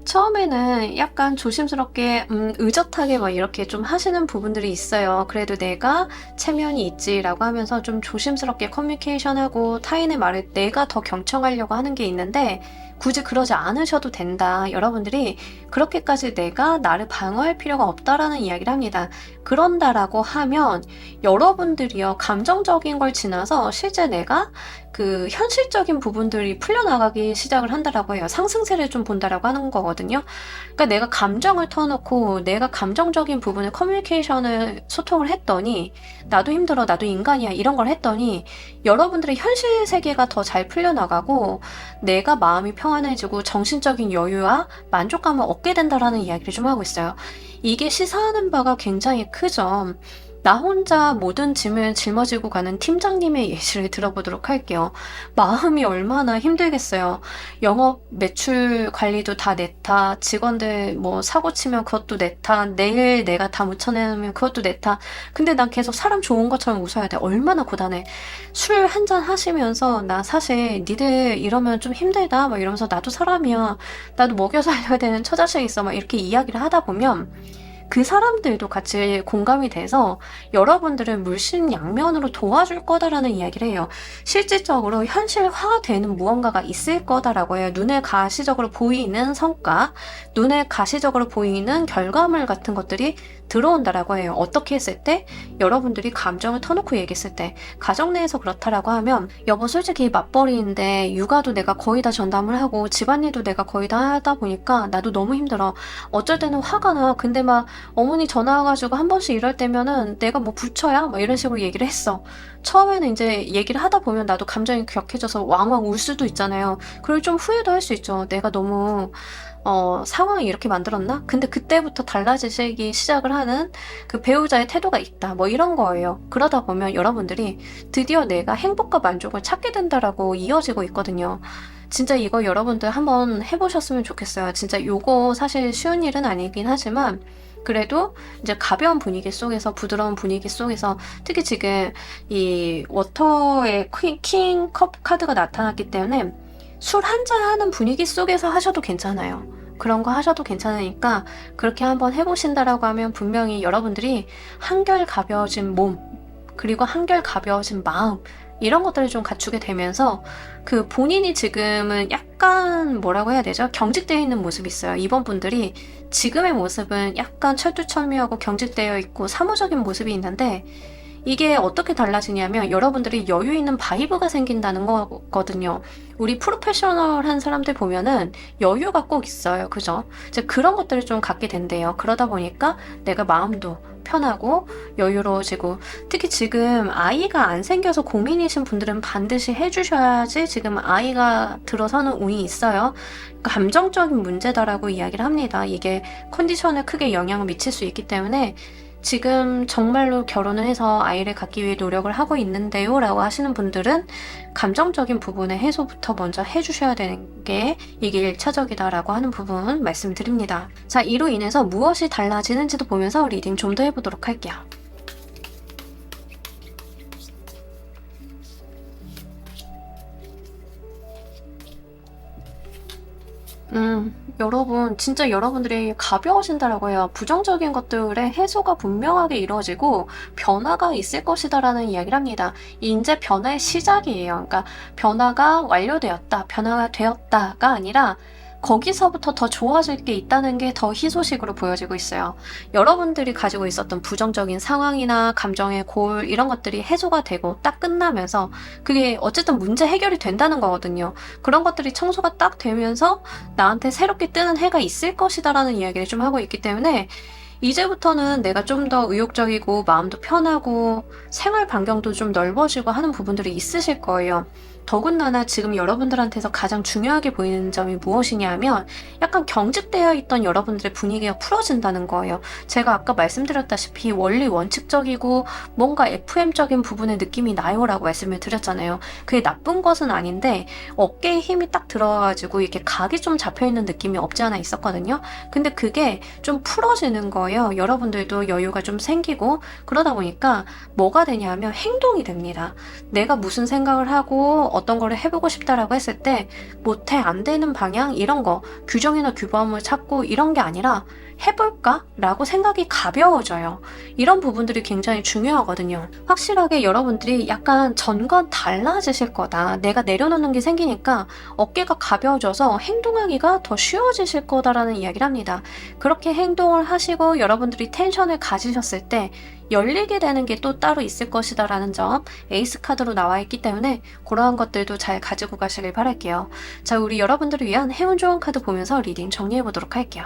처음에는 약간 조심스럽게 의젓하게 막 이렇게 좀 하시는 부분들이 있어요. 그래도 내가 체면이 있지라고 하면서 좀 조심스럽게 커뮤니케이션하고 타인의 말을 내가 더 경청하려고 하는 게 있는데 굳이 그러지 않으셔도 된다. 여러분들이 그렇게까지 내가 나를 방어할 필요가 없다라는 이야기를 합니다. 그런다라고 하면 여러분들이요, 감정적인 걸 지나서 실제 내가 그 현실적인 부분들이 풀려나가기 시작을 한다라고 해요. 상승세를 좀 본다라고 하는 거거든요. 그러니까 내가 감정을 터놓고 내가 감정적인 부분을 커뮤니케이션을 소통을 했더니 나도 힘들어, 나도 인간이야 이런 걸 했더니 여러분들의 현실 세계가 더 잘 풀려나가고 내가 마음이 평안해지고 정신적인 여유와 만족감을 얻게 된다라는 이야기를 좀 하고 있어요. 이게 시사하는 바가 굉장히 크죠. 나 혼자 모든 짐을 짊어지고 가는 팀장님의 예시를 들어보도록 할게요. 마음이 얼마나 힘들겠어요. 영업 매출 관리도 다 내 탓, 직원들 뭐 사고 치면 그것도 내 탓, 내일 내가 다 묻혀내면 그것도 내 탓. 근데 난 계속 사람 좋은 것처럼 웃어야 돼. 얼마나 고단해. 술 한잔 하시면서 나 사실 니들 이러면 좀 힘들다 막 이러면서 나도 사람이야. 나도 먹여 살려야 되는 처자식 있어 막 이렇게 이야기를 하다 보면 그 사람들도 같이 공감이 돼서 여러분들을 물심양면으로 도와줄 거다라는 이야기를 해요. 실질적으로 현실화되는 무언가가 있을 거다라고 해요. 눈에 가시적으로 보이는 성과, 눈에 가시적으로 보이는 결과물 같은 것들이 들어온다라고 해요. 어떻게 했을 때? 여러분들이 감정을 터놓고 얘기했을 때. 가정 내에서 그렇다라고 하면 여보 솔직히 맞벌이인데 육아도 내가 거의 다 전담을 하고 집안일도 내가 거의 다 하다 보니까 나도 너무 힘들어. 어쩔 때는 화가 나. 근데 막 어머니 전화 와가지고 한 번씩 이럴 때면은 내가 뭐 부처야? 막 이런 식으로 얘기를 했어. 처음에는 이제 얘기를 하다 보면 나도 감정이 격해져서 왕왕 울 수도 있잖아요. 그리고 좀 후회도 할 수 있죠. 내가 너무 상황이 이렇게 만들었나? 근데 그때부터 달라지기 시작을 하는 그 배우자의 태도가 있다. 뭐 이런 거예요. 그러다 보면 여러분들이 드디어 내가 행복과 만족을 찾게 된다라고 이어지고 있거든요. 진짜 이거 여러분들 한번 해보셨으면 좋겠어요. 진짜 요거 사실 쉬운 일은 아니긴 하지만 그래도 이제 가벼운 분위기 속에서 부드러운 분위기 속에서 특히 지금 이 워터의 킹 컵 카드가 나타났기 때문에 술 한잔 하는 분위기 속에서 하셔도 괜찮아요. 그런 거 하셔도 괜찮으니까 그렇게 한번 해보신다라고 하면 분명히 여러분들이 한결 가벼워진 몸 그리고 한결 가벼워진 마음 이런 것들을 좀 갖추게 되면서 그 본인이 지금은 약간 뭐라고 해야 되죠? 경직되어 있는 모습이 있어요. 이번 분들이 지금의 모습은 약간 철두철미하고 경직되어 있고 사무적인 모습이 있는데 이게 어떻게 달라지냐면 여러분들이 여유 있는 바이브가 생긴다는 거거든요. 우리 프로페셔널한 사람들 보면은 여유가 꼭 있어요. 그죠? 이제 그런 것들을 좀 갖게 된대요. 그러다 보니까 내가 마음도 편하고 여유로워지고 특히 지금 아이가 안 생겨서 고민이신 분들은 반드시 해주셔야지 지금 아이가 들어서는 운이 있어요. 감정적인 문제다라고 이야기를 합니다. 이게 컨디션에 크게 영향을 미칠 수 있기 때문에 지금 정말로 결혼을 해서 아이를 갖기 위해 노력을 하고 있는데요 라고 하시는 분들은 감정적인 부분의 해소부터 먼저 해주셔야 되는 게 이게 1차적이다 라고 하는 부분 말씀드립니다. 자, 이로 인해서 무엇이 달라지는지도 보면서 리딩 좀 더 해보도록 할게요. 여러분, 진짜 여러분들이 가벼워진다라고 해요. 부정적인 것들의 해소가 분명하게 이루어지고 변화가 있을 것이다라는 이야기를 합니다. 이제 변화의 시작이에요. 그러니까 변화가 완료되었다, 변화가 되었다가 아니라 거기서부터 더 좋아질 게 있다는 게 더 희소식으로 보여지고 있어요. 여러분들이 가지고 있었던 부정적인 상황이나 감정의 골 이런 것들이 해소가 되고 딱 끝나면서 그게 어쨌든 문제 해결이 된다는 거거든요. 그런 것들이 청소가 딱 되면서 나한테 새롭게 뜨는 해가 있을 것이다라는 이야기를 좀 하고 있기 때문에 이제부터는 내가 좀 더 의욕적이고 마음도 편하고 생활 반경도 좀 넓어지고 하는 부분들이 있으실 거예요. 더군다나 지금 여러분들한테서 가장 중요하게 보이는 점이 무엇이냐면 약간 경직되어 있던 여러분들의 분위기가 풀어진다는 거예요. 제가 아까 말씀드렸다시피 원리 원칙적이고 뭔가 FM적인 부분의 느낌이 나요 라고 말씀을 드렸잖아요. 그게 나쁜 것은 아닌데 어깨에 힘이 딱 들어가지고 이렇게 각이 좀 잡혀있는 느낌이 없지 않아 있었거든요. 근데 그게 좀 풀어지는 거예요. 여러분들도 여유가 좀 생기고 그러다 보니까 뭐가 되냐면 행동이 됩니다. 내가 무슨 생각을 하고 어떤 거를 해보고 싶다라고 했을 때 못해 안 되는 방향 이런 거 규정이나 규범을 찾고 이런 게 아니라 해볼까? 라고 생각이 가벼워져요. 이런 부분들이 굉장히 중요하거든요. 확실하게 여러분들이 약간 전과 달라지실 거다. 내가 내려놓는 게 생기니까 어깨가 가벼워져서 행동하기가 더 쉬워지실 거다라는 이야기를 합니다. 그렇게 행동을 하시고 여러분들이 텐션을 가지셨을 때 열리게 되는 게 또 따로 있을 것이다 라는 점 에이스 카드로 나와 있기 때문에 그러한 것들도 잘 가지고 가시길 바랄게요. 자, 우리 여러분들을 위한 행운 좋은 카드 보면서 리딩 정리해 보도록 할게요.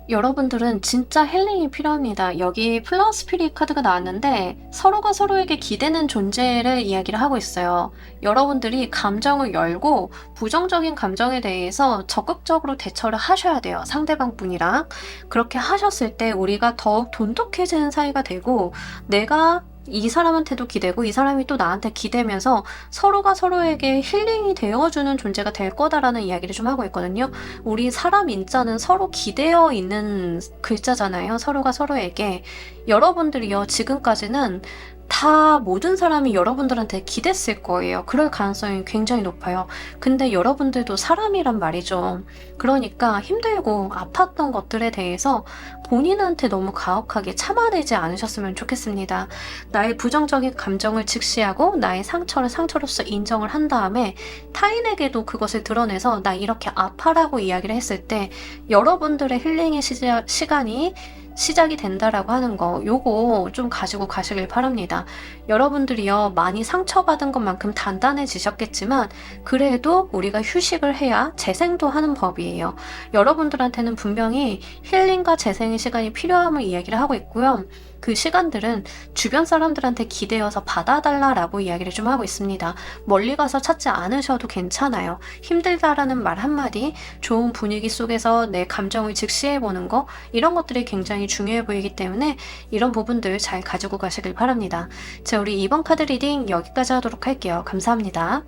여러분들은 진짜 힐링이 필요합니다. 여기 플라워 스피릿 카드가 나왔는데 서로가 서로에게 기대는 존재를 이야기를 하고 있어요. 여러분들이 감정을 열고 부정적인 감정에 대해서 적극적으로 대처를 하셔야 돼요. 상대방 분이랑. 그렇게 하셨을 때 우리가 더욱 돈독해지는 사이가 되고 내가 이 사람한테도 기대고 이 사람이 또 나한테 기대면서 서로가 서로에게 힐링이 되어주는 존재가 될 거다라는 이야기를 좀 하고 있거든요. 우리 사람 인자는 서로 기대어 있는 글자잖아요. 서로가 서로에게. 여러분들이요 지금까지는 다 모든 사람이 여러분들한테 기댔을 거예요. 그럴 가능성이 굉장히 높아요. 근데 여러분들도 사람이란 말이죠. 그러니까 힘들고 아팠던 것들에 대해서 본인한테 너무 가혹하게 참아내지 않으셨으면 좋겠습니다. 나의 부정적인 감정을 직시하고 나의 상처를 상처로서 인정을 한 다음에 타인에게도 그것을 드러내서 나 이렇게 아파라고 이야기를 했을 때 여러분들의 힐링의 시간이 시작이 된다라고 하는 거, 요거 좀 가지고 가시길 바랍니다. 여러분들이요, 많이 상처받은 것만큼 단단해지셨겠지만 그래도 우리가 휴식을 해야 재생도 하는 법이에요. 여러분들한테는 분명히 힐링과 재생의 시간이 필요함을 이야기를 하고 있고요. 그 시간들은 주변 사람들한테 기대어서 받아달라라고 이야기를 좀 하고 있습니다. 멀리 가서 찾지 않으셔도 괜찮아요. 힘들다라는 말 한마디, 좋은 분위기 속에서 내 감정을 직시해보는 거, 이런 것들이 굉장히 중요해 보이기 때문에 이런 부분들 잘 가지고 가시길 바랍니다. 자, 우리 이번 카드 리딩 여기까지 하도록 할게요. 감사합니다.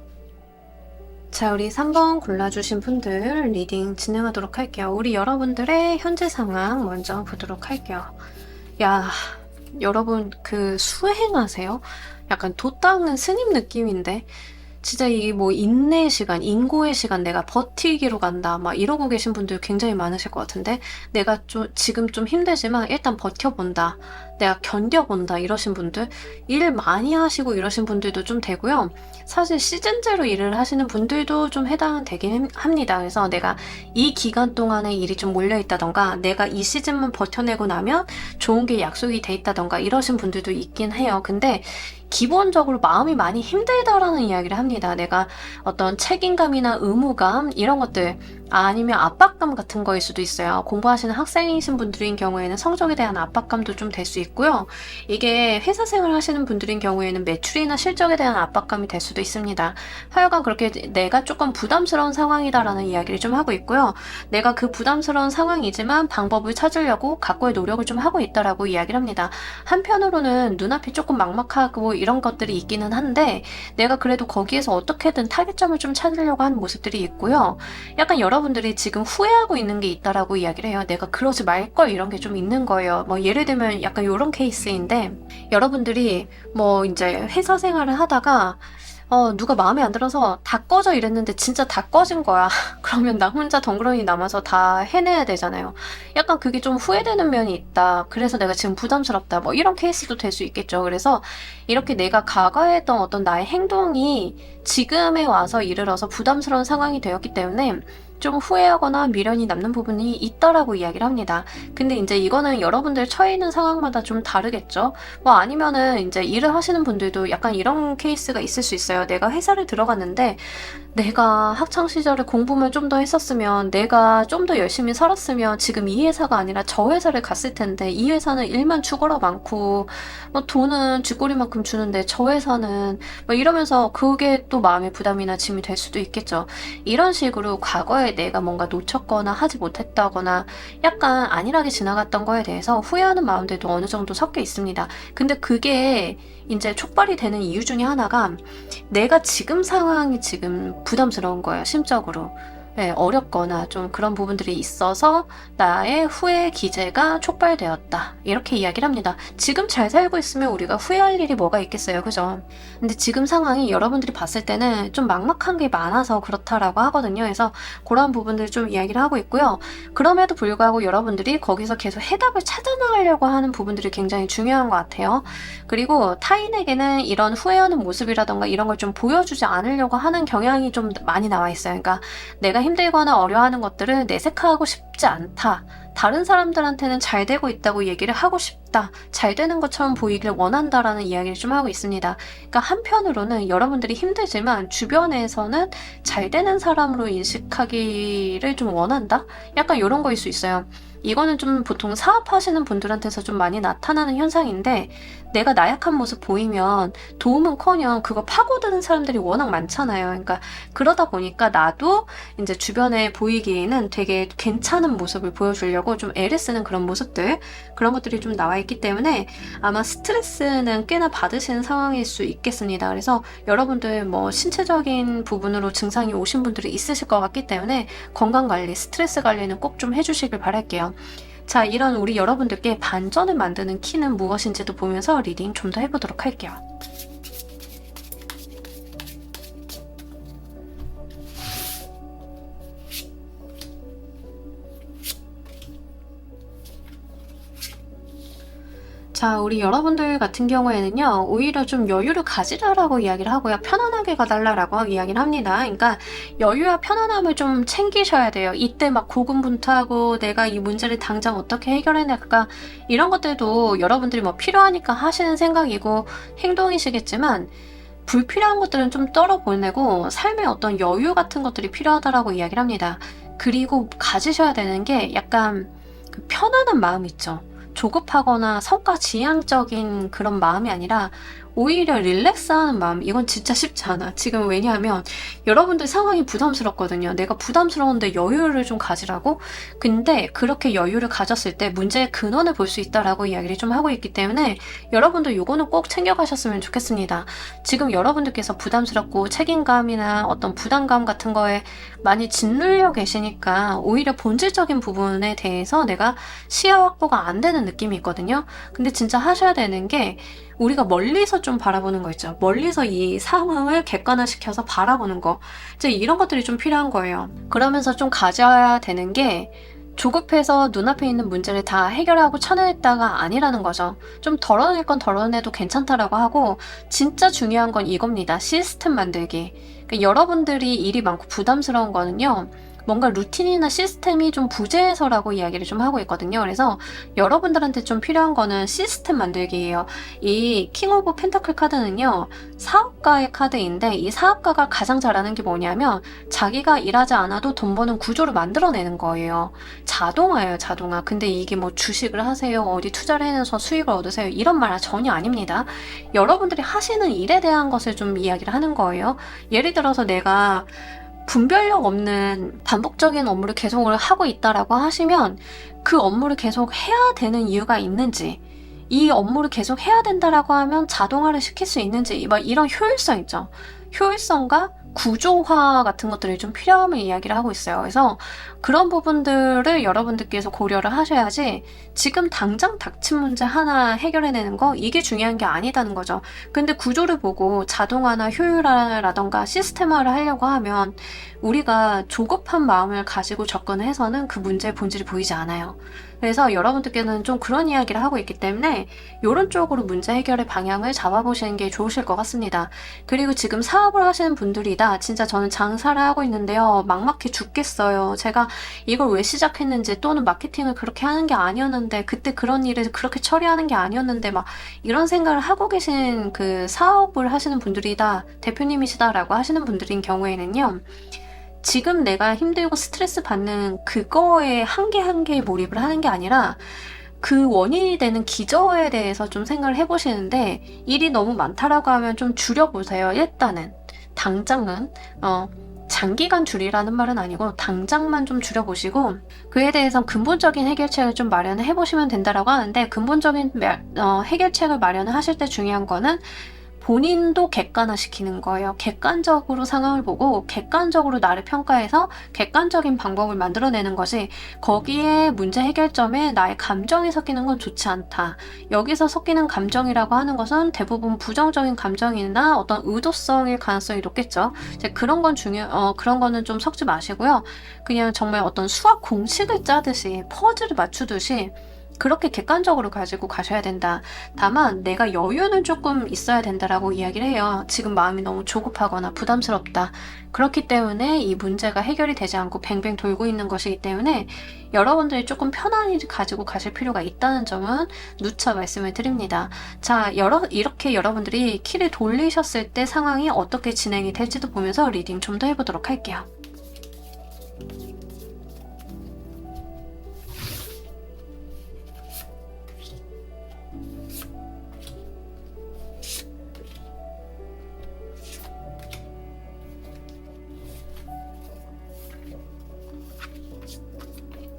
자, 우리 3번 골라주신 분들 리딩 진행하도록 할게요. 우리 여러분들의 현재 상황 먼저 보도록 할게요. 야, 여러분 그 수행하세요? 약간 돛 닦는 스님 느낌인데 진짜 이게 뭐 인내의 시간, 인고의 시간, 내가 버티기로 간다 막 이러고 계신 분들 굉장히 많으실 것 같은데, 내가 지금 좀 힘들지만 일단 버텨본다, 내가 견뎌본다 이러신 분들, 일 많이 하시고 이러신 분들도 좀 되고요. 사실 시즌제로 일을 하시는 분들도 좀 해당되긴 합니다. 그래서 내가 이 기간 동안에 일이 좀 몰려있다던가 내가 이 시즌만 버텨내고 나면 좋은 게 약속이 돼 있다던가 이러신 분들도 있긴 해요. 근데 기본적으로 마음이 많이 힘들다라는 이야기를 합니다. 내가 어떤 책임감이나 의무감 이런 것들, 아니면 압박감 같은 거일 수도 있어요. 공부하시는 학생이신 분들인 경우에는 성적에 대한 압박감도 좀 될 수 있고요. 이게 회사 생활 하시는 분들인 경우에는 매출이나 실적에 대한 압박감이 될 수도 있습니다. 하여간 그렇게 내가 조금 부담스러운 상황이다라는 이야기를 좀 하고 있고요. 내가 그 부담스러운 상황이지만 방법을 찾으려고 각고의 노력을 좀 하고 있다라고 이야기를 합니다. 한편으로는 눈앞이 조금 막막하고 이런 것들이 있기는 한데 내가 그래도 거기에서 어떻게든 타겟점을 좀 찾으려고 하는 모습들이 있고요. 약간 여러분들이 지금 후회하고 있는 게 있다라고 이야기를 해요. 내가 그러지 말걸 이런 게 좀 있는 거예요. 뭐 예를 들면 약간 이런 케이스인데, 여러분들이 뭐 이제 회사 생활을 하다가 누가 마음에 안 들어서 다 꺼져 이랬는데 진짜 다 꺼진 거야. 그러면 나 혼자 덩그러니 남아서 다 해내야 되잖아요. 약간 그게 좀 후회되는 면이 있다. 그래서 내가 지금 부담스럽다. 뭐 이런 케이스도 될 수 있겠죠. 그래서 이렇게 내가 과거에 했던 어떤 나의 행동이 지금에 와서 이르러서 부담스러운 상황이 되었기 때문에 좀 후회하거나 미련이 남는 부분이 있다라고 이야기를 합니다. 근데 이제 이거는 여러분들 처해 있는 상황마다 좀 다르겠죠. 뭐 아니면은 이제 일을 하시는 분들도 약간 이런 케이스가 있을 수 있어요. 내가 회사를 들어갔는데 내가 학창 시절에 공부만 좀 더 했었으면, 내가 좀 더 열심히 살았으면 지금 이 회사가 아니라 저 회사를 갔을 텐데, 이 회사는 일만 죽어라 많고 뭐 돈은 쥐꼬리만큼 주는데 저 회사는 뭐 이러면서 그게 또 마음의 부담이나 짐이 될 수도 있겠죠. 이런 식으로 과거에 내가 뭔가 놓쳤거나 하지 못했다거나 약간 안일하게 지나갔던 거에 대해서 후회하는 마음들도 어느 정도 섞여 있습니다. 근데 그게 이제 촉발이 되는 이유 중에 하나가 내가 지금 상황이 지금 부담스러운 거예요, 심적으로. 네, 어렵거나 좀 그런 부분들이 있어서 나의 후회 기제가 촉발되었다, 이렇게 이야기를 합니다. 지금 잘 살고 있으면 우리가 후회할 일이 뭐가 있겠어요, 그죠? 근데 지금 상황이 여러분들이 봤을 때는 좀 막막한 게 많아서 그렇다라고 하거든요. 그래서 그런 부분들 좀 이야기를 하고 있고요. 그럼에도 불구하고 여러분들이 거기서 계속 해답을 찾아나가려고 하는 부분들이 굉장히 중요한 것 같아요. 그리고 타인에게는 이런 후회하는 모습이라던가 이런 걸 좀 보여주지 않으려고 하는 경향이 좀 많이 나와 있어요. 그러니까 내가 힘들거나 어려워하는 것들을 내색하고 싶지 않다. 다른 사람들한테는 잘 되고 있다고 얘기를 하고 싶다. 잘 되는 것처럼 보이길 원한다라는 이야기를 좀 하고 있습니다. 그러니까 한편으로는 여러분들이 힘들지만 주변에서는 잘 되는 사람으로 인식하기를 좀 원한다? 약간 이런 거일 수 있어요. 이거는 좀 보통 사업하시는 분들한테서 좀 많이 나타나는 현상인데, 내가 나약한 모습 보이면 도움은커녕 그거 파고드는 사람들이 워낙 많잖아요. 그러니까 그러다 보니까 나도 이제 주변에 보이기에는 되게 괜찮은 모습을 보여주려고 좀 애를 쓰는 그런 모습들, 그런 것들이 좀 나와 있기 때문에 아마 스트레스는 꽤나 받으시는 상황일 수 있겠습니다. 그래서 여러분들 뭐 신체적인 부분으로 증상이 오신 분들이 있으실 것 같기 때문에 건강관리, 스트레스 관리는 꼭 좀 해주시길 바랄게요. 자, 이런 우리 여러분들께 반전을 만드는 키는 무엇인지도 보면서 리딩 좀 더 해보도록 할게요. 자, 우리 여러분들 같은 경우에는요, 오히려 좀 여유를 가지라라고 이야기를 하고요. 편안하게 가달라라고 이야기를 합니다. 그러니까 여유와 편안함을 좀 챙기셔야 돼요. 이때 막 고군분투하고 내가 이 문제를 당장 어떻게 해결해낼까, 이런 것들도 여러분들이 뭐 필요하니까 하시는 생각이고 행동이시겠지만, 불필요한 것들은 좀 떨어보내고 삶의 어떤 여유 같은 것들이 필요하다라고 이야기를 합니다. 그리고 가지셔야 되는 게 약간 그 편안한 마음 있죠. 조급하거나 성과 지향적인 그런 마음이 아니라 오히려 릴렉스하는 마음. 이건 진짜 쉽지 않아. 지금 왜냐하면 여러분들 상황이 부담스럽거든요. 내가 부담스러운데 여유를 좀 가지라고? 근데 그렇게 여유를 가졌을 때 문제의 근원을 볼 수 있다라고 이야기를 좀 하고 있기 때문에 여러분들 요거는 꼭 챙겨가셨으면 좋겠습니다. 지금 여러분들께서 부담스럽고 책임감이나 어떤 부담감 같은 거에 많이 짓눌려 계시니까 오히려 본질적인 부분에 대해서 내가 시야 확보가 안 되는 느낌이 있거든요. 근데 진짜 하셔야 되는 게 우리가 멀리서 좀 바라보는 거 있죠. 멀리서 이 상황을 객관화시켜서 바라보는 거. 이제 이런 것들이 좀 필요한 거예요. 그러면서 좀 가져야 되는 게 조급해서 눈앞에 있는 문제를 다 해결하고 쳐냈다가 아니라는 거죠. 좀 덜어낼 건 덜어내도 괜찮다라고 하고 진짜 중요한 건 이겁니다. 시스템 만들기. 그러니까 여러분들이 일이 많고 부담스러운 거는요. 뭔가 루틴이나 시스템이 좀 부재해서라고 이야기를 좀 하고 있거든요. 그래서 여러분들한테 좀 필요한 거는 시스템 만들기예요. 이 킹 오브 펜타클 카드는요. 사업가의 카드인데 이 사업가가 가장 잘하는 게 뭐냐면 자기가 일하지 않아도 돈 버는 구조를 만들어내는 거예요. 자동화예요, 자동화. 근데 이게 뭐 주식을 하세요, 어디 투자를 해서 수익을 얻으세요, 이런 말 전혀 아닙니다. 여러분들이 하시는 일에 대한 것을 좀 이야기를 하는 거예요. 예를 들어서 내가 분별력 없는 반복적인 업무를 계속을 하고 있다라고 하시면 그 업무를 계속 해야 되는 이유가 있는지, 이 업무를 계속 해야 된다라고 하면 자동화를 시킬 수 있는지, 막 이런 효율성 있죠. 효율성과 구조화 같은 것들이 좀 필요함을 이야기를 하고 있어요. 그래서 그런 부분들을 여러분들께서 고려를 하셔야지 지금 당장 닥친 문제 하나 해결해내는 거, 이게 중요한 게 아니다는 거죠. 근데 구조를 보고 자동화나 효율화라던가 시스템화를 하려고 하면 우리가 조급한 마음을 가지고 접근해서는 그 문제의 본질이 보이지 않아요. 그래서 여러분들께는 좀 그런 이야기를 하고 있기 때문에 이런 쪽으로 문제 해결의 방향을 잡아보시는 게 좋으실 것 같습니다. 그리고 지금 사업을 하시는 분들이다. 진짜 저는 장사를 하고 있는데요. 막막해 죽겠어요. 제가 이걸 왜 시작했는지, 또는 마케팅을 그렇게 하는 게 아니었는데, 그때 그런 일을 그렇게 처리하는 게 아니었는데, 막 이런 생각을 하고 계신 그 사업을 하시는 분들이다. 대표님이시다라고 하시는 분들인 경우에는요. 지금 내가 힘들고 스트레스 받는 그거에 한 개 한 개에 몰입을 하는 게 아니라 그 원인이 되는 기저에 대해서 좀 생각을 해보시는데, 일이 너무 많다라고 하면 좀 줄여보세요. 일단은 당장은 장기간 줄이라는 말은 아니고 당장만 좀 줄여보시고 그에 대해서 근본적인 해결책을 좀 마련을 해보시면 된다라고 하는데, 근본적인 해결책을 마련을 하실 때 중요한 거는 본인도 객관화시키는 거예요. 객관적으로 상황을 보고 객관적으로 나를 평가해서 객관적인 방법을 만들어내는 것이, 거기에 문제 해결점에 나의 감정이 섞이는 건 좋지 않다. 여기서 섞이는 감정이라고 하는 것은 대부분 부정적인 감정이나 어떤 의도성일 가능성이 높겠죠. 이제 그런 건 그런 거는 좀 섞지 마시고요. 그냥 정말 어떤 수학 공식을 짜듯이 퍼즐을 맞추듯이 그렇게 객관적으로 가지고 가셔야 된다. 다만 내가 여유는 조금 있어야 된다라고 이야기를 해요. 지금 마음이 너무 조급하거나 부담스럽다. 그렇기 때문에 이 문제가 해결이 되지 않고 뱅뱅 돌고 있는 것이기 때문에 여러분들이 조금 편안히 가지고 가실 필요가 있다는 점은 누차 말씀을 드립니다. 자, 이렇게 여러분들이 키를 돌리셨을 때 상황이 어떻게 진행이 될지도 보면서 리딩 좀 더 해보도록 할게요.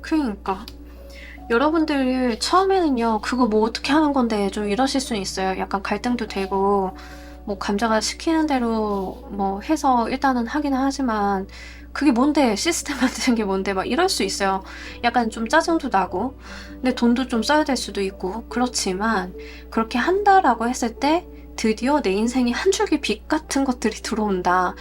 그러니까 여러분들 처음에는요, 그거 뭐 어떻게 하는 건데 좀 이러실 수 있어요. 약간 갈등도 되고 뭐 감자가 시키는 대로 뭐 해서 일단은 하긴 하지만 그게 뭔데? 시스템 만드는 게 뭔데? 막 이럴 수 있어요. 약간 좀 짜증도 나고, 근데 돈도 좀 써야 될 수도 있고, 그렇지만, 그렇게 한다라고 했을 때, 드디어 내 인생에 한 줄기 빛 같은 것들이 들어온다.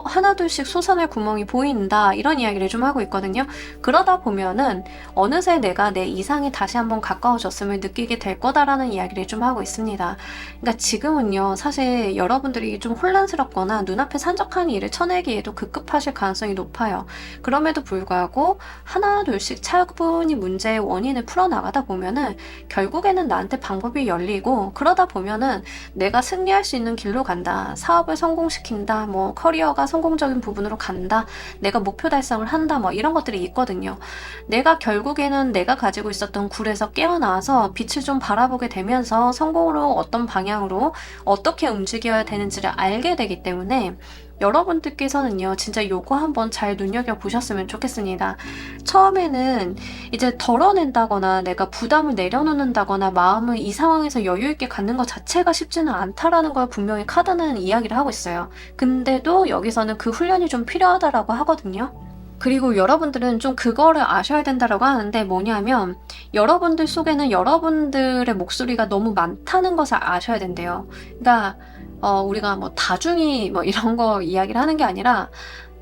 하나둘씩 솟아날 구멍이 보인다. 이런 이야기를 좀 하고 있거든요. 그러다 보면은 어느새 내가 내 이상에 다시 한번 가까워졌음을 느끼게 될 거다라는 이야기를 좀 하고 있습니다. 그러니까 지금은요, 사실 여러분들이 좀 혼란스럽거나 눈앞에 산적한 일을 쳐내기에도 급급하실 가능성이 높아요. 그럼에도 불구하고 하나둘씩 차분히 문제의 원인을 풀어나가다 보면은 결국에는 나한테 방법이 열리고, 그러다 보면은 내가 승리할 수 있는 길로 간다. 사업을 성공시킨다. 뭐 커리어가 성공적인 부분으로 간다. 내가 목표 달성을 한다. 뭐 이런 것들이 있거든요. 내가 결국에는 내가 가지고 있었던 굴에서 깨어나와서 빛을 좀 바라보게 되면서 성공으로 어떤 방향으로 어떻게 움직여야 되는지를 알게 되기 때문에 여러분들께서는요, 진짜 요거 한번 잘 눈여겨보셨으면 좋겠습니다. 처음에는 이제 덜어낸다거나 내가 부담을 내려놓는다거나 마음을 이 상황에서 여유있게 갖는 것 자체가 쉽지는 않다라는 걸 분명히 카드는 이야기를 하고 있어요. 근데도 여기서는 그 훈련이 좀 필요하다라고 하거든요. 그리고 여러분들은 좀 그거를 아셔야 된다라고 하는데 뭐냐면 여러분들 속에는 여러분들의 목소리가 너무 많다는 것을 아셔야 된대요. 그러니까 우리가 뭐 다중이 뭐 이런 거 이야기를 하는 게 아니라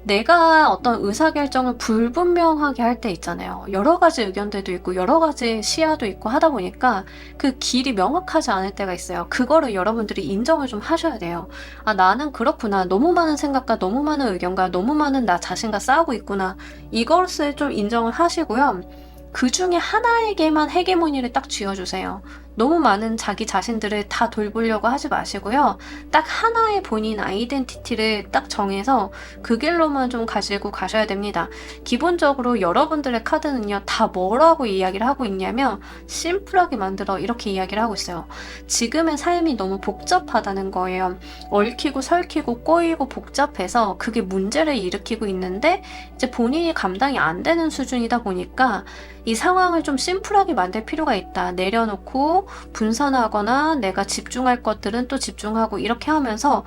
내가 어떤 의사결정을 불분명하게 할 때 있잖아요. 여러 가지 의견들도 있고 여러 가지 시야도 있고 하다 보니까 그 길이 명확하지 않을 때가 있어요. 그거를 여러분들이 인정을 좀 하셔야 돼요. 아, 나는 그렇구나. 너무 많은 생각과 너무 많은 의견과 너무 많은 나 자신과 싸우고 있구나. 이것을 좀 인정을 하시고요. 그 중에 하나에게만 헤게모니를 딱 쥐어주세요. 너무 많은 자기 자신들을 다 돌보려고 하지 마시고요. 딱 하나의 본인 아이덴티티를 딱 정해서 그 길로만 좀 가지고 가셔야 됩니다. 기본적으로 여러분들의 카드는요, 다 뭐라고 이야기를 하고 있냐면 심플하게 만들어 이렇게 이야기를 하고 있어요. 지금의 삶이 너무 복잡하다는 거예요. 얽히고 설키고 꼬이고 복잡해서 그게 문제를 일으키고 있는데 이제 본인이 감당이 안 되는 수준이다 보니까 이 상황을 좀 심플하게 만들 필요가 있다. 내려놓고 분산하거나 내가 집중할 것들은 또 집중하고 이렇게 하면서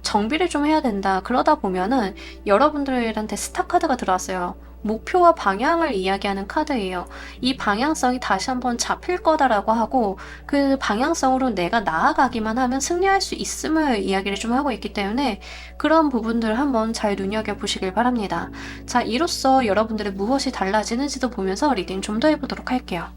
정비를 좀 해야 된다. 그러다 보면은 여러분들한테 스타 카드가 들어왔어요. 목표와 방향을 이야기하는 카드예요. 이 방향성이 다시 한번 잡힐 거다라고 하고 그 방향성으로 내가 나아가기만 하면 승리할 수 있음을 이야기를 좀 하고 있기 때문에 그런 부분들 한번 잘 눈여겨보시길 바랍니다. 자, 이로써 여러분들의 무엇이 달라지는지도 보면서 리딩 좀 더 해보도록 할게요.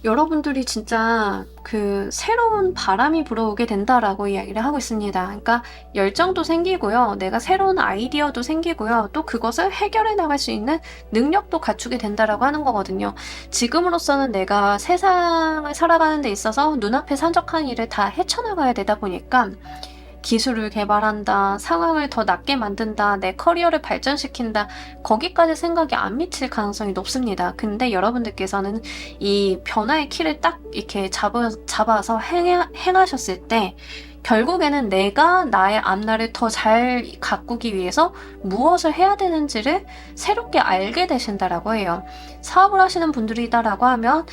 여러분들이 진짜 그 새로운 바람이 불어오게 된다라고 이야기를 하고 있습니다. 그러니까 열정도 생기고요. 내가 새로운 아이디어도 생기고요. 또 그것을 해결해 나갈 수 있는 능력도 갖추게 된다라고 하는 거거든요. 지금으로서는 내가 세상을 살아가는 데 있어서 눈앞에 산적한 일을 다 헤쳐나가야 되다 보니까 기술을 개발한다, 상황을 더 낫게 만든다, 내 커리어를 발전시킨다, 거기까지 생각이 안 미칠 가능성이 높습니다. 근데 여러분들께서는 이 변화의 키를 딱 이렇게 잡아서 행하셨을 때 결국에는 내가 나의 앞날을 더 잘 가꾸기 위해서 무엇을 해야 되는지를 새롭게 알게 되신다라고 해요. 사업을 하시는 분들이다라고 하면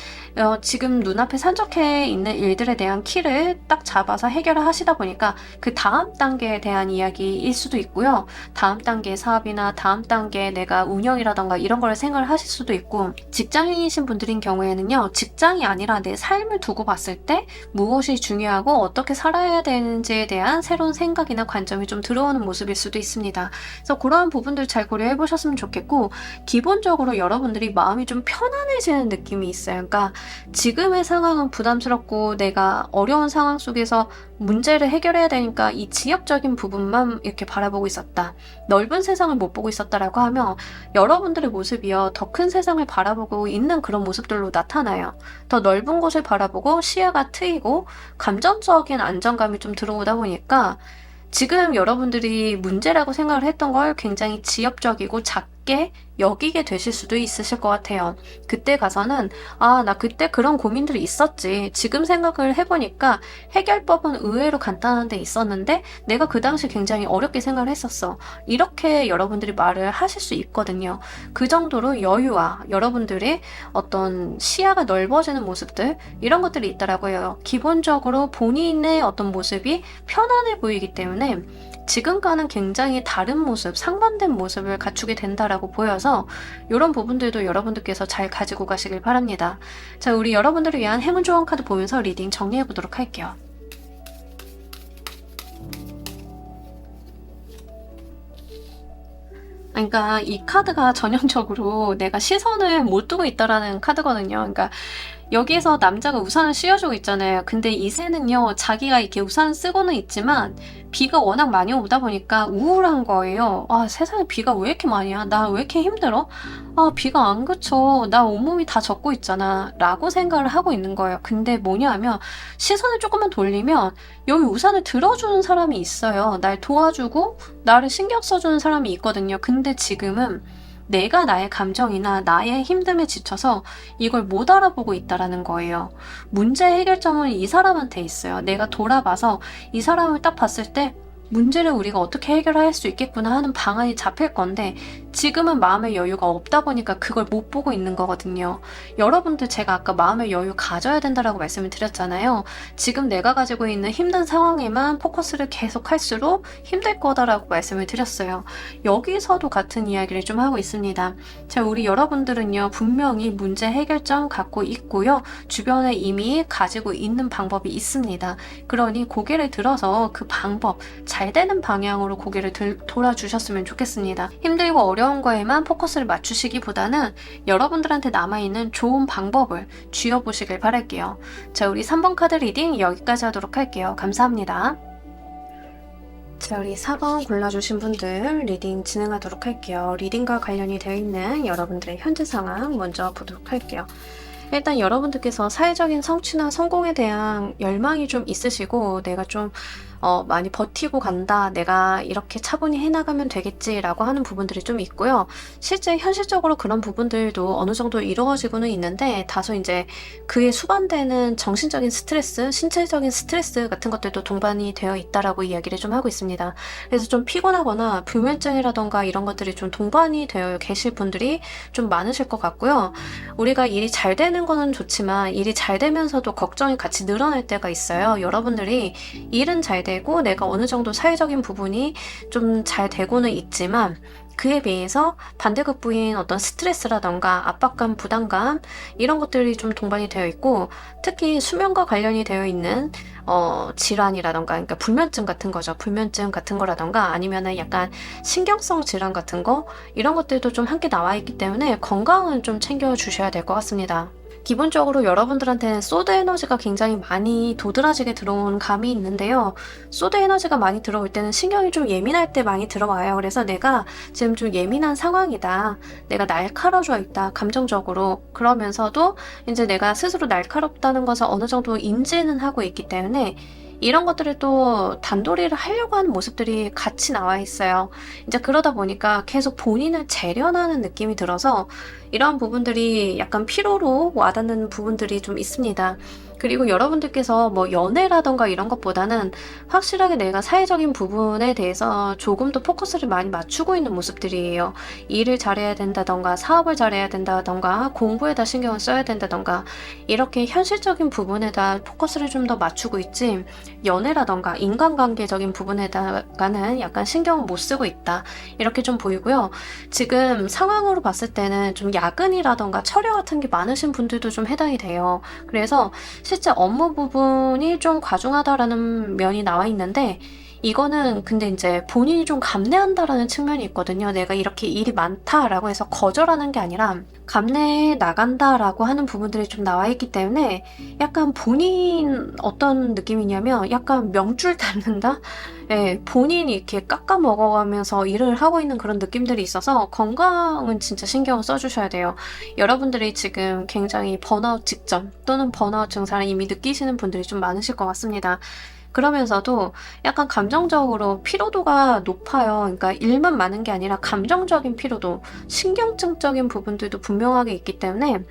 지금 눈앞에 산적해 있는 일들에 대한 키를 딱 잡아서 해결을 하시다 보니까 그 다음 단계에 대한 이야기일 수도 있고요. 다음 단계의 사업이나 다음 단계에 내가 운영이라던가 이런 걸 생각을 하실 수도 있고, 직장인이신 분들인 경우에는요, 직장이 아니라 내 삶을 두고 봤을 때 무엇이 중요하고 어떻게 살아야 되는지에 대한 새로운 생각이나 관점이 좀 들어오는 모습일 수도 있습니다. 그래서 그러한 부분들 잘 고려해 보셨으면 좋겠고, 기본적으로 여러분들이 마음이 좀 편안해지는 느낌이 있어요. 그러니까 지금의 상황은 부담스럽고 내가 어려운 상황 속에서 문제를 해결해야 되니까 이 지역적인 부분만 이렇게 바라보고 있었다. 넓은 세상을 못 보고 있었다라고 하면 여러분들의 모습이요, 더 큰 세상을 바라보고 있는 그런 모습들로 나타나요. 더 넓은 곳을 바라보고 시야가 트이고 감정적인 안정감이 좀 들어오다 보니까 지금 여러분들이 문제라고 생각을 했던 걸 굉장히 지엽적이고 낮게 여기게 되실 수도 있으실 것 같아요. 그때 가서는 아, 나 그때 그런 고민들이 있었지. 지금 생각을 해보니까 해결법은 의외로 간단한 데 있었는데 내가 그 당시 굉장히 어렵게 생각을 했었어. 이렇게 여러분들이 말을 하실 수 있거든요. 그 정도로 여유와 여러분들의 어떤 시야가 넓어지는 모습들, 이런 것들이 있더라고요. 기본적으로 본인의 어떤 모습이 편안해 보이기 때문에 지금과는 굉장히 다른 모습, 상반된 모습을 갖추게 된다라고 보여서 이런 부분들도 여러분들께서 잘 가지고 가시길 바랍니다. 자, 우리 여러분들을 위한 행운 조언 카드 보면서 리딩 정리해 보도록 할게요. 그러니까 이 카드가 전형적으로 내가 시선을 못 두고 있다라는 카드거든요. 그러니까 여기에서 남자가 우산을 씌워주고 있잖아요. 근데 이 새는요, 자기가 이렇게 우산 쓰고는 있지만 비가 워낙 많이 오다 보니까 우울한 거예요. 아, 세상에 비가 왜 이렇게 많이 와? 나 왜 이렇게 힘들어? 아, 비가 안 그쳐. 나 온몸이 다 젖고 있잖아. 라고 생각을 하고 있는 거예요. 근데 뭐냐 하면 시선을 조금만 돌리면 여기 우산을 들어주는 사람이 있어요. 날 도와주고 나를 신경 써주는 사람이 있거든요. 근데 지금은 내가 나의 감정이나 나의 힘듦에 지쳐서 이걸 못 알아보고 있다라는 거예요. 문제 해결점은 이 사람한테 있어요. 내가 돌아봐서 이 사람을 딱 봤을 때 문제를 우리가 어떻게 해결할 수 있겠구나 하는 방안이 잡힐 건데 지금은 마음의 여유가 없다 보니까 그걸 못 보고 있는 거거든요. 여러분들, 제가 아까 마음의 여유 가져야 된다라고 말씀을 드렸잖아요. 지금 내가 가지고 있는 힘든 상황에만 포커스를 계속 할수록 힘들 거다라고 말씀을 드렸어요. 여기서도 같은 이야기를 좀 하고 있습니다. 자, 우리 여러분들은요, 분명히 문제 해결점 갖고 있고요. 주변에 이미 가지고 있는 방법이 있습니다. 그러니 고개를 들어서 그 방법, 잘 되는 방향으로 고개를 돌아주셨으면 좋겠습니다. 힘들고 어려운 거에만 포커스를 맞추시기보다는 여러분들한테 남아있는 좋은 방법을 쥐어보시길 바랄게요. 자, 우리 3번 카드 리딩 여기까지 하도록 할게요. 감사합니다. 자, 우리 4번 골라주신 분들 리딩 진행하도록 할게요. 리딩과 관련이 되어 있는 여러분들의 현재 상황 먼저 보도록 할게요. 일단 여러분들께서 사회적인 성취나 성공에 대한 열망이 좀 있으시고 내가 좀 많이 버티고 간다, 내가 이렇게 차분히 해나가면 되겠지라고 하는 부분들이 좀 있고요. 실제 현실적으로 그런 부분들도 어느 정도 이루어지고는 있는데 다소 이제 그에 수반되는 정신적인 스트레스, 신체적인 스트레스 같은 것들도 동반이 되어 있다라고 이야기를 좀 하고 있습니다. 그래서 좀 피곤하거나 불면증이라던가 이런 것들이 좀 동반이 되어 계실 분들이 좀 많으실 것 같고요. 우리가 일이 잘 되는 거는 좋지만 일이 잘 되면서도 걱정이 같이 늘어날 때가 있어요. 여러분들이 일은 잘 되고 내가 어느 정도 사회적인 부분이 좀 잘 되고는 있지만 그에 비해서 반대급부인 어떤 스트레스라던가 압박감, 부담감 이런 것들이 좀 동반이 되어 있고 특히 수면과 관련이 되어 있는 질환이라던가, 그러니까 불면증 같은 거죠. 불면증 같은 거라던가 아니면은 약간 신경성 질환 같은 거 이런 것들도 좀 함께 나와 있기 때문에 건강은 좀 챙겨 주셔야 될 것 같습니다. 기본적으로 여러분들한테는 소드 에너지가 굉장히 많이 도드라지게 들어온 감이 있는데요. 소드 에너지가 많이 들어올 때는 신경이 좀 예민할 때 많이 들어와요. 그래서 내가 지금 좀 예민한 상황이다, 내가 날카로워져 있다, 감정적으로. 그러면서도 이제 내가 스스로 날카롭다는 것을 어느 정도 인지는 하고 있기 때문에 이런 것들을 또 단도리를 하려고 하는 모습들이 같이 나와 있어요. 이제 그러다 보니까 계속 본인을 재련하는 느낌이 들어서 이런 부분들이 약간 피로로 와닿는 부분들이 좀 있습니다. 그리고 여러분들께서 뭐 연애라던가 이런 것보다는 확실하게 내가 사회적인 부분에 대해서 조금 더 포커스를 많이 맞추고 있는 모습들이에요. 일을 잘해야 된다던가 사업을 잘해야 된다던가 공부에다 신경을 써야 된다던가 이렇게 현실적인 부분에다 포커스를 좀 더 맞추고 있지 연애라던가 인간관계적인 부분에다가는 약간 신경을 못 쓰고 있다, 이렇게 좀 보이고요. 지금 상황으로 봤을 때는 좀 야근이라던가 처려 같은 게 많으신 분들도 좀 해당이 돼요. 그래서 실제 업무 부분이 좀 과중하다라는 면이 나와 있는데 이거는 근데 이제 본인이 좀 감내한다라는 측면이 있거든요. 내가 이렇게 일이 많다라고 해서 거절하는 게 아니라 감내해 나간다라고 하는 부분들이 좀 나와 있기 때문에 약간 본인 어떤 느낌이냐면 약간 명줄 닮는다? 예, 본인이 이렇게 깎아 먹어가면서 일을 하고 있는 그런 느낌들이 있어서 건강은 진짜 신경을 써주셔야 돼요. 여러분들이 지금 굉장히 번아웃 직전 또는 번아웃 증상을 이미 느끼시는 분들이 좀 많으실 것 같습니다. 그러면서도 약간 감정적으로 피로도가 높아요. 그러니까 일만 많은 게 아니라 감정적인 피로도, 신경증적인 부분들도 분명하게 있기 때문에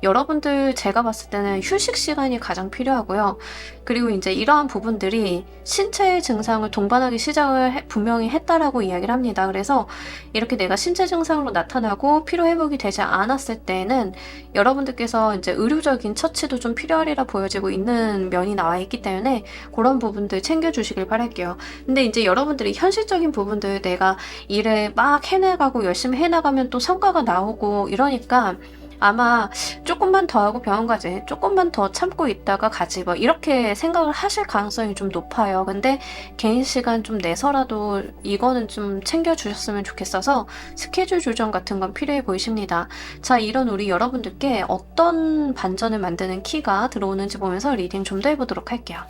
여러분들 제가 봤을 때는 휴식 시간이 가장 필요하고요. 그리고 이제 이러한 부분들이 신체 증상을 동반하기 시작을 분명히 했다라고 이야기를 합니다. 그래서 이렇게 내가 신체 증상으로 나타나고 피로 회복이 되지 않았을 때는 여러분들께서 이제 의료적인 처치도 좀 필요하리라 보여지고 있는 면이 나와 있기 때문에 그런 부분들 챙겨주시길 바랄게요. 근데 이제 여러분들이 현실적인 부분들 내가 일을 막 해나가고 열심히 해나가면 또 성과가 나오고 이러니까 아마 조금만 더 하고 병원 가지, 조금만 더 참고 있다가 가지, 뭐 이렇게 생각을 하실 가능성이 좀 높아요. 근데 개인 시간 좀 내서라도 이거는 좀 챙겨주셨으면 좋겠어서 스케줄 조정 같은 건 필요해 보이십니다. 자, 이런 우리 여러분들께 어떤 반전을 만드는 키가 들어오는지 보면서 리딩 좀 더 해보도록 할게요.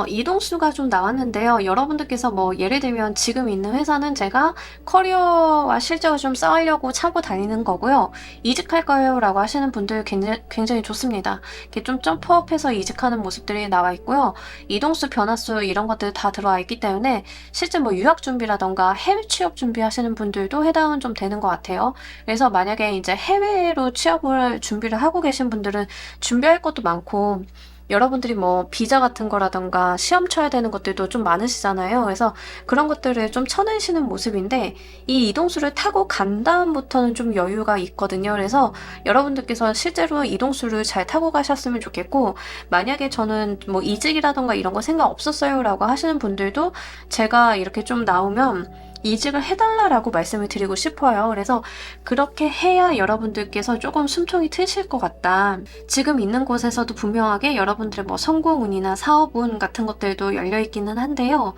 이동수가 좀 나왔는데요. 여러분들께서 뭐 예를 들면 지금 있는 회사는 제가 커리어와 실적을 좀 쌓으려고 차고 다니는 거고요. 이직할까요? 라고 하시는 분들 굉장히 좋습니다. 이렇게 좀 점프업해서 이직하는 모습들이 나와 있고요. 이동수, 변화수 이런 것들 다 들어와 있기 때문에 실제 뭐 유학 준비라던가 해외 취업 준비하시는 분들도 해당은 좀 되는 것 같아요. 그래서 만약에 이제 해외로 취업을 준비를 하고 계신 분들은 준비할 것도 많고 여러분들이 뭐 비자 같은 거라던가 시험 쳐야 되는 것들도 좀 많으시잖아요. 그래서 그런 것들을 좀 쳐내시는 모습인데 이 이동수를 타고 간 다음부터는 좀 여유가 있거든요. 그래서 여러분들께서 실제로 이동수를 잘 타고 가셨으면 좋겠고, 만약에 저는 뭐 이직이라던가 이런 거 생각 없었어요 라고 하시는 분들도 제가 이렇게 좀 나오면 이직을 해달라라고 말씀을 드리고 싶어요. 그래서 그렇게 해야 여러분들께서 조금 숨통이 트실 것 같다. 지금 있는 곳에서도 분명하게 여러분들의 뭐 성공운이나 사업운 같은 것들도 열려 있기는 한데요.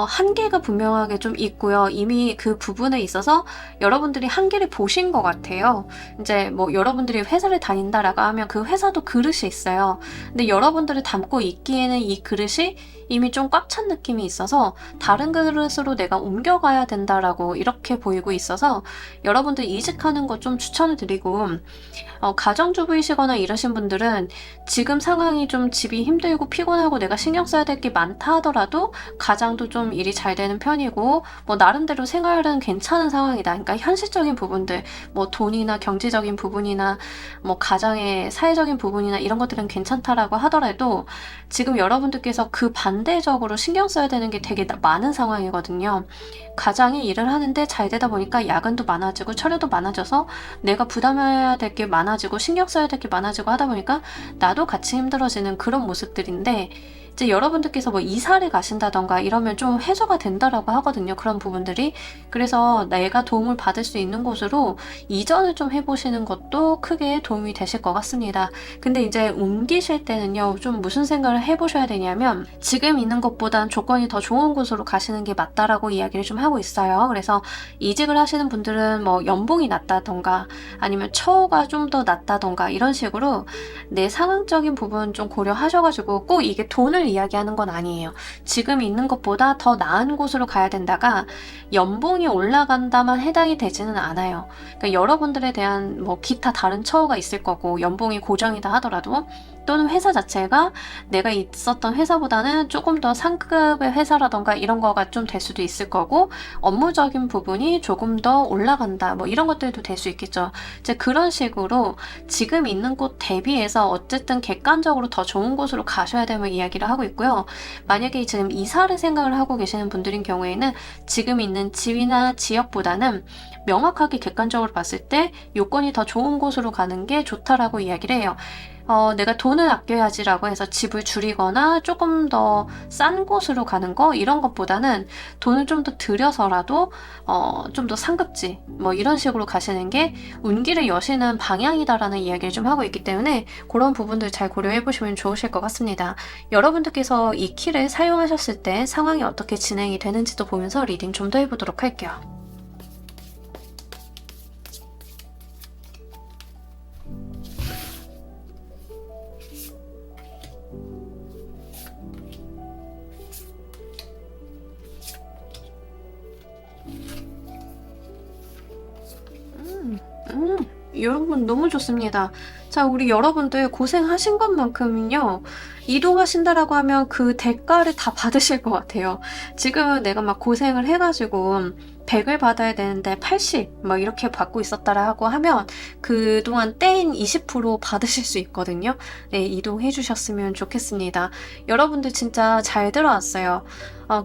한계가 분명하게 좀 있고요. 이미 그 부분에 있어서 여러분들이 한계를 보신 것 같아요. 이제 뭐 여러분들이 회사를 다닌다라고 하면 그 회사도 그릇이 있어요. 근데 여러분들을 담고 있기에는 이 그릇이 이미 좀 꽉 찬 느낌이 있어서 다른 그릇으로 내가 옮겨가야 된다라고 이렇게 보이고 있어서 여러분들 이직하는 거 좀 추천을 드리고, 가정주부이시거나 이러신 분들은 지금 상황이 좀 집이 힘들고 피곤하고 내가 신경 써야 될 게 많다 하더라도 가장도 좀 일이 잘 되는 편이고 뭐 나름대로 생활은 괜찮은 상황이다. 그러니까 현실적인 부분들, 뭐 돈이나 경제적인 부분이나 뭐 가정의 사회적인 부분이나 이런 것들은 괜찮다라고 하더라도 지금 여러분들께서 그 반대적으로 신경 써야 되는 게 되게 많은 상황이거든요. 가장이 일을 하는데 잘 되다 보니까 야근도 많아지고 철여도 많아져서 내가 부담해야 될 게 많아지고 신경 써야 될 게 많아지고 하다 보니까 나도 같이 힘들어지는 그런 모습들인데, 이제 여러분들께서 뭐 이사를 가신다던가 이러면 좀 해소가 된다라고 하거든요. 그런 부분들이. 그래서 내가 도움을 받을 수 있는 곳으로 이전을 좀 해보시는 것도 크게 도움이 되실 것 같습니다. 근데 이제 옮기실 때는요, 좀 무슨 생각을 해보셔야 되냐면 지금 있는 것보단 조건이 더 좋은 곳으로 가시는 게 맞다라고 이야기를 좀 하고 있어요. 그래서 이직을 하시는 분들은 뭐 연봉이 낮다던가 아니면 처우가 좀 더 낮다던가 이런 식으로 내 상황적인 부분 좀 고려하셔가지고 꼭 이게 돈을 이야기하는 건 아니에요. 지금 있는 것보다 더 나은 곳으로 가야 된다가 연봉이 올라간다만 해당이 되지는 않아요. 그러니까 여러분들에 대한 뭐 기타 다른 처우가 있을 거고 연봉이 고정이다 하더라도, 또는 회사 자체가 내가 있었던 회사보다는 조금 더 상급의 회사라던가 이런 거가 좀 될 수도 있을 거고 업무적인 부분이 조금 더 올라간다 뭐 이런 것들도 될 수 있겠죠. 이제 그런 식으로 지금 있는 곳 대비해서 어쨌든 객관적으로 더 좋은 곳으로 가셔야 되면 이야기를 하고 있고요. 만약에 지금 이사를 생각을 하고 계시는 분들인 경우에는 지금 있는 지위나 지역보다는 명확하게 객관적으로 봤을 때 요건이 더 좋은 곳으로 가는 게 좋다라고 이야기를 해요. 내가 돈을 아껴야지라고 해서 집을 줄이거나 조금 더 싼 곳으로 가는 거 이런 것보다는 돈을 좀 더 들여서라도 좀 더 상급지 뭐 이런 식으로 가시는 게 운기를 여시는 방향이다라는 이야기를 좀 하고 있기 때문에 그런 부분들 잘 고려해 보시면 좋으실 것 같습니다. 여러분들께서 이 키를 사용하셨을 때 상황이 어떻게 진행이 되는지도 보면서 리딩 좀 더 해보도록 할게요. 여러분 너무 좋습니다. 자, 우리 여러분들 고생하신 것만큼은요, 이동하신다라고 하면 그 대가를 다 받으실 것 같아요. 지금 내가 막 고생을 해가지고 100을 받아야 되는데 80 막 이렇게 받고 있었다라고 하면 그동안 떼인 20% 받으실 수 있거든요. 네, 이동해 주셨으면 좋겠습니다. 여러분들 진짜 잘 들어왔어요.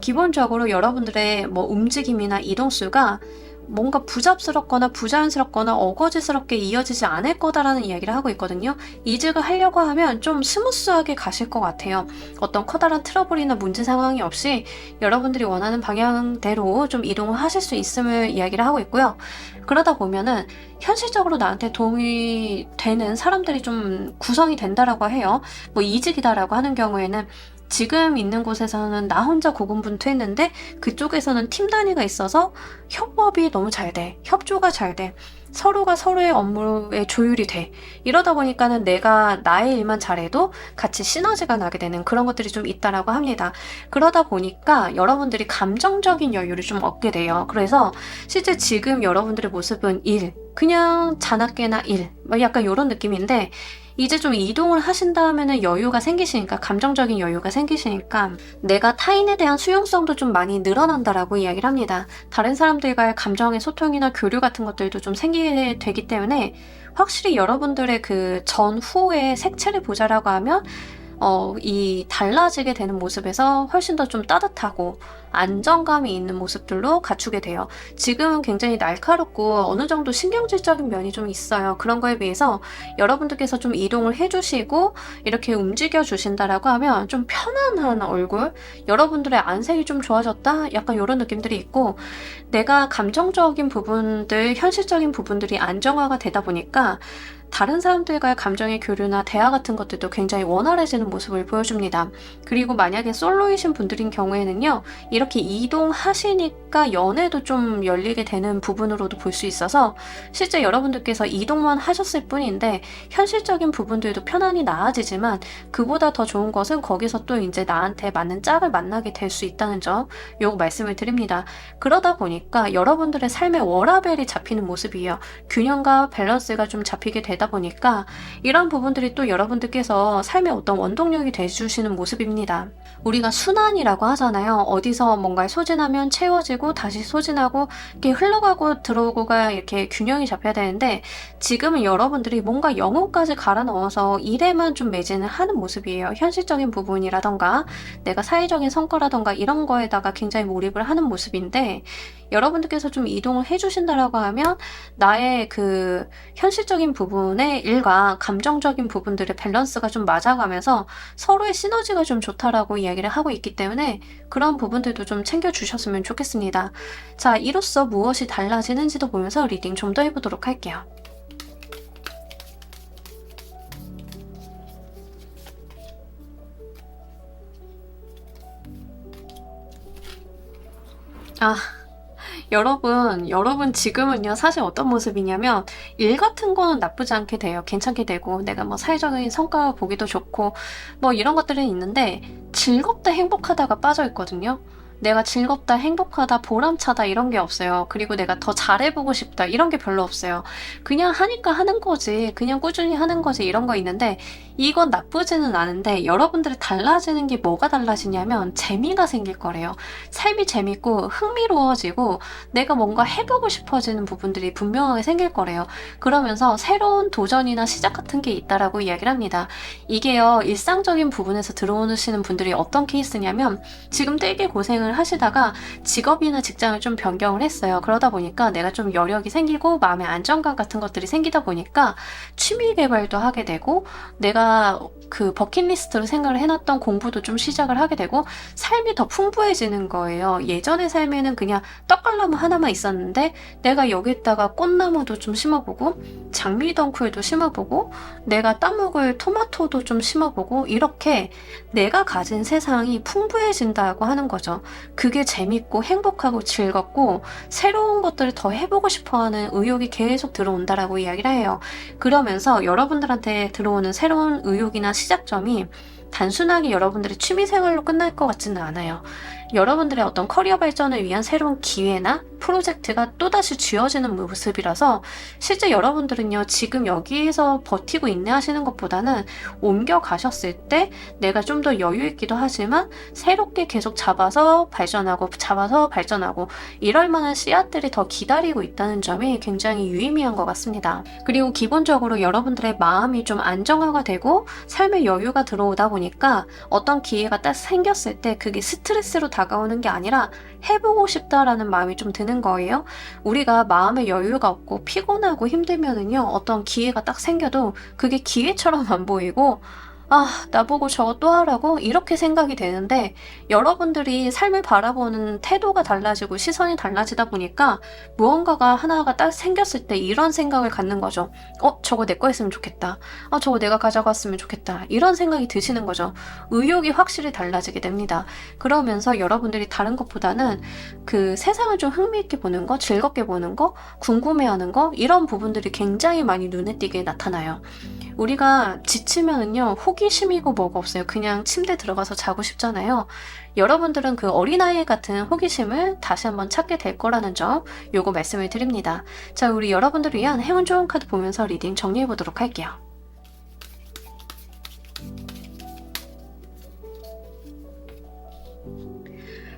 기본적으로 여러분들의 뭐 움직임이나 이동수가 뭔가 부잡스럽거나 부자연스럽거나 어거지스럽게 이어지지 않을 거다라는 이야기를 하고 있거든요. 이직을 하려고 하면 좀 스무스하게 가실 것 같아요. 어떤 커다란 트러블이나 문제 상황이 없이 여러분들이 원하는 방향대로 좀 이동을 하실 수 있음을 이야기를 하고 있고요. 그러다 보면은 현실적으로 나한테 도움이 되는 사람들이 좀 구성이 된다라고 해요. 뭐 이직이다라고 하는 경우에는 지금 있는 곳에서는 나 혼자 고군분투했는데 그쪽에서는 팀 단위가 있어서 협업이 너무 잘 돼. 협조가 잘 돼. 서로가 서로의 업무에 조율이 돼. 이러다 보니까는 내가 나의 일만 잘해도 같이 시너지가 나게 되는 그런 것들이 좀 있다라고 합니다. 그러다 보니까 여러분들이 감정적인 여유를 좀 얻게 돼요. 그래서 실제 지금 여러분들의 모습은 일, 그냥 자나깨나 일, 뭐 약간 이런 느낌인데 이제 좀 이동을 하신 다음에는 여유가 생기시니까, 감정적인 여유가 생기시니까 내가 타인에 대한 수용성도 좀 많이 늘어난다라고 이야기를 합니다. 다른 사람들과의 감정의 소통이나 교류 같은 것들도 좀 생기게 되기 때문에 확실히 여러분들의 그 전후의 색채를 보자라고 하면 이 달라지게 되는 모습에서 훨씬 더 좀 따뜻하고 안정감이 있는 모습들로 갖추게 돼요. 지금은 굉장히 날카롭고 어느 정도 신경질적인 면이 좀 있어요. 그런 거에 비해서 여러분들께서 좀 이동을 해주시고 이렇게 움직여 주신다라고 하면 좀 편안한 얼굴, 여러분들의 안색이 좀 좋아졌다? 약간 이런 느낌들이 있고, 내가 감정적인 부분들, 현실적인 부분들이 안정화가 되다 보니까 다른 사람들과의 감정의 교류나 대화 같은 것들도 굉장히 원활해지는 모습을 보여줍니다. 그리고 만약에 솔로이신 분들인 경우에는요, 이렇게 이동하시니까 연애도 좀 열리게 되는 부분으로도 볼 수 있어서 실제 여러분들께서 이동만 하셨을 뿐인데 현실적인 부분들도 편안히 나아지지만 그보다 더 좋은 것은 거기서 또 이제 나한테 맞는 짝을 만나게 될 수 있다는 점, 요거 말씀을 드립니다. 그러다 보니까 여러분들의 삶의 워라밸이 잡히는 모습이에요. 균형과 밸런스가 좀 잡히게 되다 보니까 이런 부분들이 또 여러분들께서 삶의 어떤 원동력이 돼주시는 모습입니다. 우리가 순환이라고 하잖아요. 어디서 뭔가 소진하면 채워지고 다시 소진하고 이렇게 흘러가고 들어오고가 이렇게 균형이 잡혀야 되는데 지금은 여러분들이 뭔가 영혼까지 갈아 넣어서 일에만 좀 매진을 하는 모습이에요. 현실적인 부분이라던가 내가 사회적인 성과라던가 이런 거에다가 굉장히 몰입을 하는 모습인데 여러분들께서 좀 이동을 해주신다라고 하면 나의 그 현실적인 부분의 일과 감정적인 부분들의 밸런스가 좀 맞아가면서 서로의 시너지가 좀 좋다라고 이야기를 하고 있기 때문에 그런 부분들도 좀 챙겨주셨으면 좋겠습니다. 자, 이로써 무엇이 달라지는지도 보면서 리딩 좀 더 해보도록 할게요. 여러분 지금은요 사실 어떤 모습이냐면 일 같은 거는 나쁘지 않게 돼요. 괜찮게 되고 내가 뭐 사회적인 성과 보기도 좋고 뭐 이런 것들은 있는데 즐겁다 행복하다가 빠져 있거든요. 내가 즐겁다, 행복하다, 보람차다 이런 게 없어요. 그리고 내가 더 잘해보고 싶다 이런 게 별로 없어요. 그냥 하니까 하는 거지, 그냥 꾸준히 하는 거지 이런 거 있는데 이건 나쁘지는 않은데 여러분들이 달라지는 게 뭐가 달라지냐면 재미가 생길 거래요. 삶이 재밌고 흥미로워지고 내가 뭔가 해보고 싶어지는 부분들이 분명하게 생길 거래요. 그러면서 새로운 도전이나 시작 같은 게 있다라고 이야기를 합니다. 이게요 일상적인 부분에서 들어오시는 분들이 어떤 케이스냐면 지금 되게 고생을 하시다가 직업이나 직장을 좀 변경을 했어요. 그러다 보니까 내가 좀 여력이 생기고 마음의 안정감 같은 것들이 생기다 보니까 취미 개발도 하게 되고 내가 그 버킷리스트로 생각을 해놨던 공부도 좀 시작을 하게 되고 삶이 더 풍부해지는 거예요. 예전의 삶에는 그냥 떡갈나무 하나만 있었는데 내가 여기다가 꽃나무도 좀 심어보고 장미덩쿨도 심어보고 내가 따먹을 토마토도 좀 심어보고 이렇게 내가 가진 세상이 풍부해진다고 하는 거죠. 그게 재밌고 행복하고 즐겁고 새로운 것들을 더 해보고 싶어하는 의욕이 계속 들어온다라고 이야기를 해요. 그러면서 여러분들한테 들어오는 새로운 의욕이나 시작점이 단순하게 여러분들의 취미생활로 끝날 것 같지는 않아요. 여러분들의 어떤 커리어 발전을 위한 새로운 기회나 프로젝트가 또다시 쥐어지는 모습이라서 실제 여러분들은요, 지금 여기에서 버티고 인내하시는 것보다는 옮겨가셨을 때 내가 좀 더 여유 있기도 하지만 새롭게 계속 잡아서 발전하고 이럴 만한 씨앗들이 더 기다리고 있다는 점이 굉장히 유의미한 것 같습니다. 그리고 기본적으로 여러분들의 마음이 좀 안정화가 되고 삶의 여유가 들어오다 보니까 어떤 기회가 딱 생겼을 때 그게 스트레스로 다가오는 게 아니라 해보고 싶다라는 마음이 좀 드는 거예요. 우리가 마음의 여유가 없고 피곤하고 힘들면은요, 어떤 기회가 딱 생겨도 그게 기회처럼 안 보이고 나보고 저거 또 하라고? 이렇게 생각이 되는데, 여러분들이 삶을 바라보는 태도가 달라지고 시선이 달라지다 보니까 무언가가 하나가 딱 생겼을 때 이런 생각을 갖는 거죠. 저거 내 거였으면 좋겠다. 저거 내가 가져갔으면 좋겠다. 이런 생각이 드시는 거죠. 의욕이 확실히 달라지게 됩니다. 그러면서 여러분들이 다른 것보다는 그 세상을 좀 흥미있게 보는 거, 즐겁게 보는 거, 궁금해하는 거, 이런 부분들이 굉장히 많이 눈에 띄게 나타나요. 우리가 지치면은요, 호기심이고 뭐가 없어요. 그냥 침대 들어가서 자고 싶잖아요. 여러분들은 그 어린아이 같은 호기심을 다시 한번 찾게 될 거라는 점, 요거 말씀을 드립니다. 자, 우리 여러분들을 위한 행운 좋은 카드 보면서 리딩 정리해 보도록 할게요.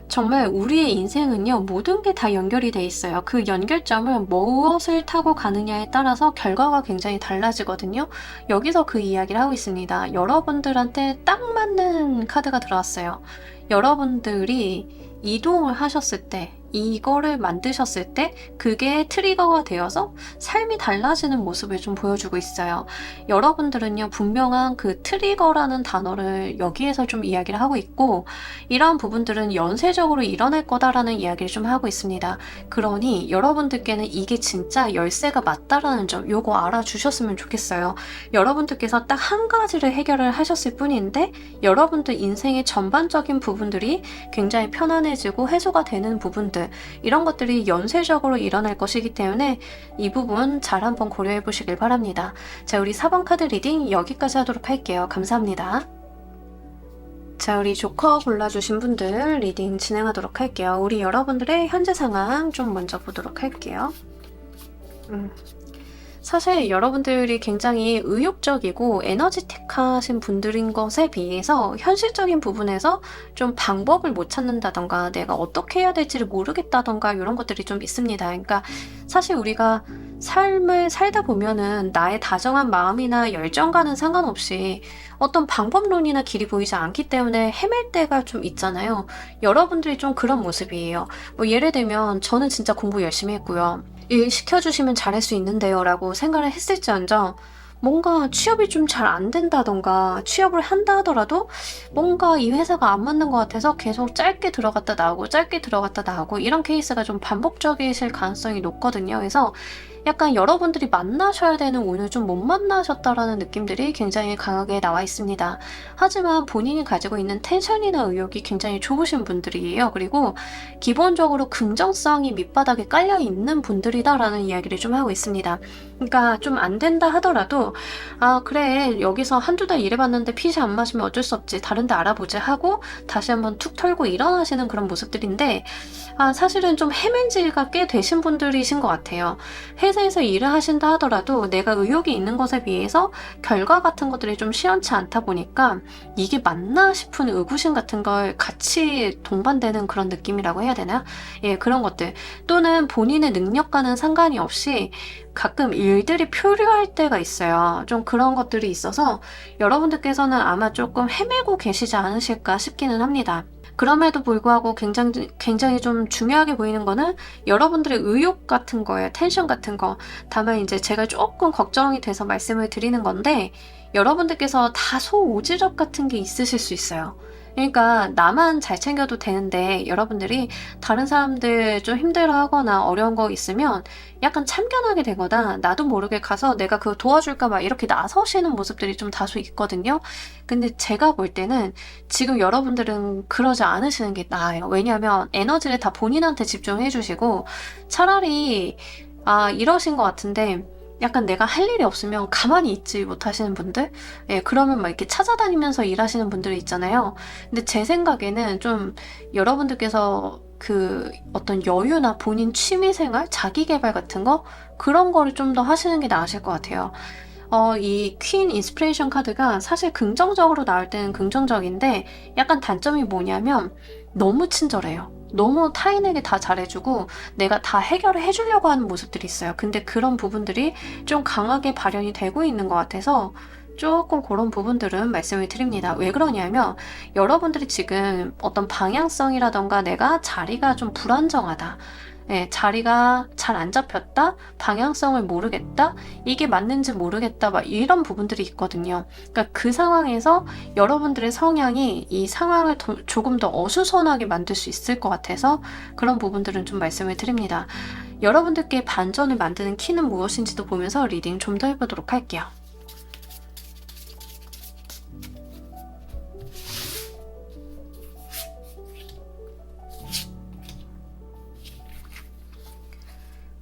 정말 우리의 인생은요, 모든 게 다 연결이 돼 있어요. 그 연결점을 무엇을 타고 가느냐에 따라서 결과가 굉장히 달라지거든요. 여기서 그 이야기를 하고 있습니다. 여러분들한테 딱 맞는 카드가 들어왔어요. 여러분들이 이동을 하셨을 때, 이거를 만드셨을 때 그게 트리거가 되어서 삶이 달라지는 모습을 좀 보여주고 있어요. 여러분들은요, 분명한 그 트리거라는 단어를 여기에서 좀 이야기를 하고 있고, 이러한 부분들은 연쇄적으로 일어날 거다라는 이야기를 좀 하고 있습니다. 그러니 여러분들께는 이게 진짜 열쇠가 맞다라는 점, 요거 알아주셨으면 좋겠어요. 여러분들께서 딱 한 가지를 해결을 하셨을 뿐인데 여러분들 인생의 전반적인 부분들이 굉장히 편안해지고 해소가 되는 부분들, 이런 것들이 연쇄적으로 일어날 것이기 때문에 이 부분 잘 한번 고려해 보시길 바랍니다. 자, 우리 4번 카드 리딩 여기까지 하도록 할게요. 감사합니다. 자, 우리 조커 골라주신 분들 리딩 진행하도록 할게요. 우리 여러분들의 현재 상황 좀 먼저 보도록 할게요. 사실 여러분들이 굉장히 의욕적이고 에너지틱하신 분들인 것에 비해서 현실적인 부분에서 좀 방법을 못 찾는다던가 내가 어떻게 해야 될지를 모르겠다던가 이런 것들이 좀 있습니다. 그러니까 사실 우리가 삶을 살다 보면은 나의 다정한 마음이나 열정과는 상관없이 어떤 방법론이나 길이 보이지 않기 때문에 헤맬 때가 좀 있잖아요. 여러분들이 좀 그런 모습이에요. 뭐 예를 들면 저는 진짜 공부 열심히 했고요. 일 시켜주시면 잘할 수 있는데요 라고 생각을 했을지언정 뭔가 취업이 좀 잘 안 된다던가 취업을 한다 하더라도 뭔가 이 회사가 안 맞는 것 같아서 계속 짧게 들어갔다 나오고 이런 케이스가 좀 반복적이실 가능성이 높거든요. 그래서 약간 여러분들이 만나셔야 되는 오늘 좀 못 만나셨다라는 느낌들이 굉장히 강하게 나와 있습니다. 하지만 본인이 가지고 있는 텐션이나 의욕이 굉장히 좋으신 분들이에요. 그리고 기본적으로 긍정성이 밑바닥에 깔려 있는 분들이다라는 이야기를 좀 하고 있습니다. 그러니까 좀 안 된다 하더라도 그래 여기서 한두 달 일해봤는데 핏이 안 맞으면 어쩔 수 없지 다른 데 알아보자 하고 다시 한번 툭 털고 일어나시는 그런 모습들인데 사실은 좀 헤맨 지가 꽤 되신 분들이신 것 같아요. 회사에서 일을 하신다 하더라도 내가 의욕이 있는 것에 비해서 결과 같은 것들이 좀 시원치 않다 보니까 이게 맞나 싶은 의구심 같은 걸 같이 동반되는 그런 느낌이라고 해야 되나? 예, 그런 것들. 또는 본인의 능력과는 상관이 없이 가끔 일들이 표류할 때가 있어요. 좀 그런 것들이 있어서 여러분들께서는 아마 조금 헤매고 계시지 않으실까 싶기는 합니다. 그럼에도 불구하고 굉장히 좀 중요하게 보이는 거는 여러분들의 의욕 같은 거예요. 텐션 같은 거. 다만 이제 제가 조금 걱정이 돼서 말씀을 드리는 건데 여러분들께서 다소 오지랖 같은 게 있으실 수 있어요. 그러니까 나만 잘 챙겨도 되는데 여러분들이 다른 사람들 좀 힘들어하거나 어려운 거 있으면 약간 참견하게 되거나 나도 모르게 가서 내가 그거 도와줄까 봐 이렇게 나서시는 모습들이 좀 다소 있거든요. 근데 제가 볼 때는 지금 여러분들은 그러지 않으시는 게 나아요. 왜냐하면 에너지를 다 본인한테 집중해 주시고 차라리 이러신 것 같은데 약간 내가 할 일이 없으면 가만히 있지 못하시는 분들? 예, 그러면 막 이렇게 찾아다니면서 일하시는 분들이 있잖아요. 근데 제 생각에는 좀 여러분들께서 그 어떤 여유나 본인 취미생활, 자기계발 같은 거? 그런 거를 좀 더 하시는 게 나으실 것 같아요. 이 퀸 인스피레이션 카드가 사실 긍정적으로 나올 때는 긍정적인데 약간 단점이 뭐냐면 너무 친절해요. 너무 타인에게 다 잘해주고 내가 다 해결을 해주려고 하는 모습들이 있어요. 근데 그런 부분들이 좀 강하게 발현이 되고 있는 것 같아서 조금 그런 부분들은 말씀을 드립니다. 왜 그러냐면 여러분들이 지금 어떤 방향성이라던가 내가 자리가 좀 불안정하다. 예, 자리가 잘 안 잡혔다, 방향성을 모르겠다, 이게 맞는지 모르겠다, 막 이런 부분들이 있거든요. 그러니까 그 상황에서 여러분들의 성향이 이 상황을 조금 더 어수선하게 만들 수 있을 것 같아서 그런 부분들은 좀 말씀을 드립니다. 여러분들께 반전을 만드는 키는 무엇인지도 보면서 리딩 좀 더 해보도록 할게요.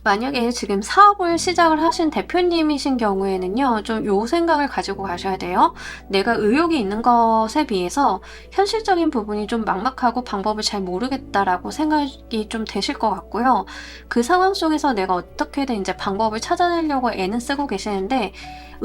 만약에 지금 사업을 시작을 하신 대표님이신 경우에는요, 좀 요 생각을 가지고 가셔야 돼요. 내가 의욕이 있는 것에 비해서 현실적인 부분이 좀 막막하고 방법을 잘 모르겠다라고 생각이 좀 되실 것 같고요. 그 상황 속에서 내가 어떻게든 이제 방법을 찾아내려고 애는 쓰고 계시는데,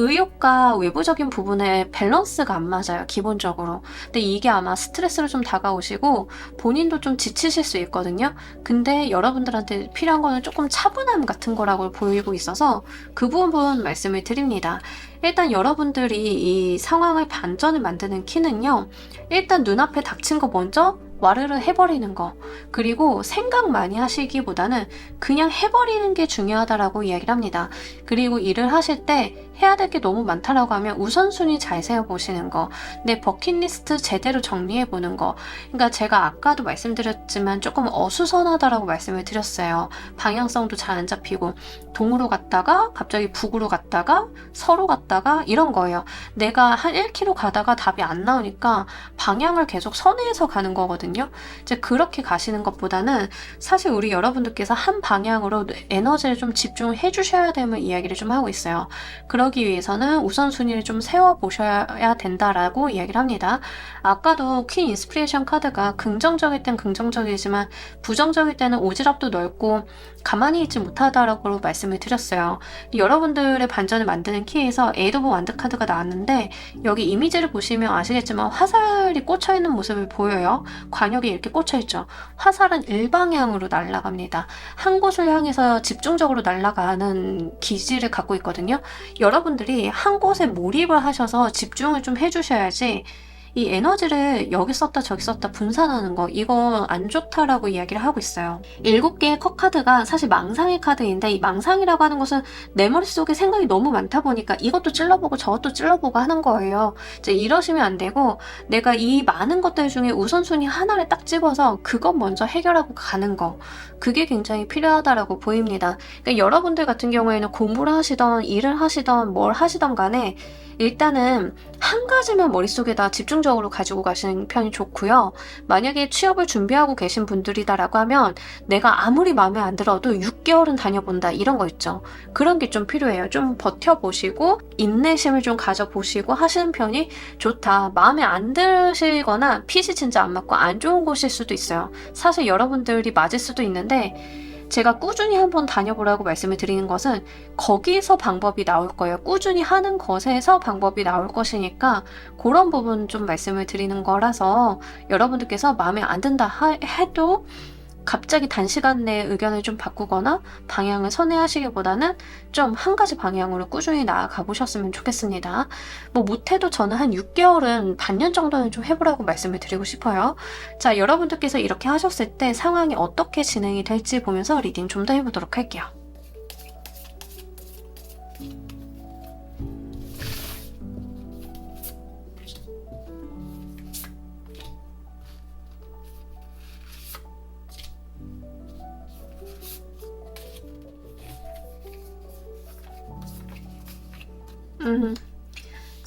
의욕과 외부적인 부분의 밸런스가 안 맞아요, 기본적으로. 근데 이게 아마 스트레스로 좀 다가오시고, 본인도 좀 지치실 수 있거든요. 근데 여러분들한테 필요한 거는 조금 차분함 같은 거라고 보이고 있어서 그 부분 말씀을 드립니다. 일단 여러분들이 이 상황을 반전을 만드는 키는요. 일단 눈앞에 닥친 거 먼저 와르르 해버리는 거. 그리고 생각 많이 하시기보다는 그냥 해버리는 게 중요하다라고 이야기를 합니다. 그리고 일을 하실 때 해야 될 게 너무 많다라고 하면 우선순위 잘 세워보시는 거. 내 버킷리스트 제대로 정리해보는 거. 그러니까 제가 아까도 말씀드렸지만 조금 어수선하다라고 말씀을 드렸어요. 방향성도 잘 안 잡히고 동으로 갔다가 갑자기 북으로 갔다가 서로 갔다가 이런 거예요. 내가 한 1km 가다가 답이 안 나오니까 방향을 계속 선회해서 가는 거거든요. 이제 그렇게 가시는 것보다는 사실 우리 여러분들께서 한 방향으로 에너지를 좀 집중을 해주셔야 되는 이야기를 좀 하고 있어요. 그러기 위해서는 우선순위를 좀 세워보셔야 된다라고 이야기를 합니다. 아까도 퀸 인스피레이션 카드가 긍정적일 땐 긍정적이지만 부정적일 때는 오지랖도 넓고 가만히 있지 못하다라고 말씀을 드렸어요. 여러분들의 반전을 만드는 키에서 에이드 오브 완드 카드가 나왔는데 여기 이미지를 보시면 아시겠지만 화살이 꽂혀있는 모습을 보여요. 관역이 이렇게 꽂혀있죠. 화살은 일방향으로 날아갑니다. 한 곳을 향해서 집중적으로 날아가는 기질을 갖고 있거든요. 여러분들이 한 곳에 몰입을 하셔서 집중을 좀 해주셔야지 이 에너지를 여기 썼다 저기 썼다 분산하는 거 이거 안 좋다라고 이야기를 하고 있어요. 7개의 컷 카드가 사실 망상의 카드인데 이 망상이라고 하는 것은 내 머릿속에 생각이 너무 많다 보니까 이것도 찔러보고 저것도 찔러보고 하는 거예요. 이제 이러시면 안 되고 내가 이 많은 것들 중에 우선순위 하나를 딱 집어서 그것 먼저 해결하고 가는 거 그게 굉장히 필요하다라고 보입니다. 그러니까 여러분들 같은 경우에는 공부를 하시던 일을 하시던 뭘 하시던 간에 일단은 한 가지만 머릿속에다 집중적으로 가지고 가시는 편이 좋고요. 만약에 취업을 준비하고 계신 분들이다라고 하면 내가 아무리 마음에 안 들어도 6개월은 다녀본다 이런 거 있죠. 그런 게 좀 필요해요. 좀 버텨보시고 인내심을 좀 가져보시고 하시는 편이 좋다. 마음에 안 드시거나 핏이 진짜 안 맞고 안 좋은 곳일 수도 있어요. 사실 여러분들이 맞을 수도 있는데 제가 꾸준히 한번 다녀보라고 말씀을 드리는 것은 거기서 방법이 나올 거예요. 꾸준히 하는 것에서 방법이 나올 것이니까 그런 부분 좀 말씀을 드리는 거라서 여러분들께서 마음에 안 든다 해도 갑자기 단시간 내에 의견을 좀 바꾸거나 방향을 선회하시기보다는 좀 한 가지 방향으로 꾸준히 나아가 보셨으면 좋겠습니다. 뭐 못해도 저는 한 6개월은 반년 정도는 좀 해보라고 말씀을 드리고 싶어요. 자, 여러분들께서 이렇게 하셨을 때 상황이 어떻게 진행이 될지 보면서 리딩 좀 더 해보도록 할게요.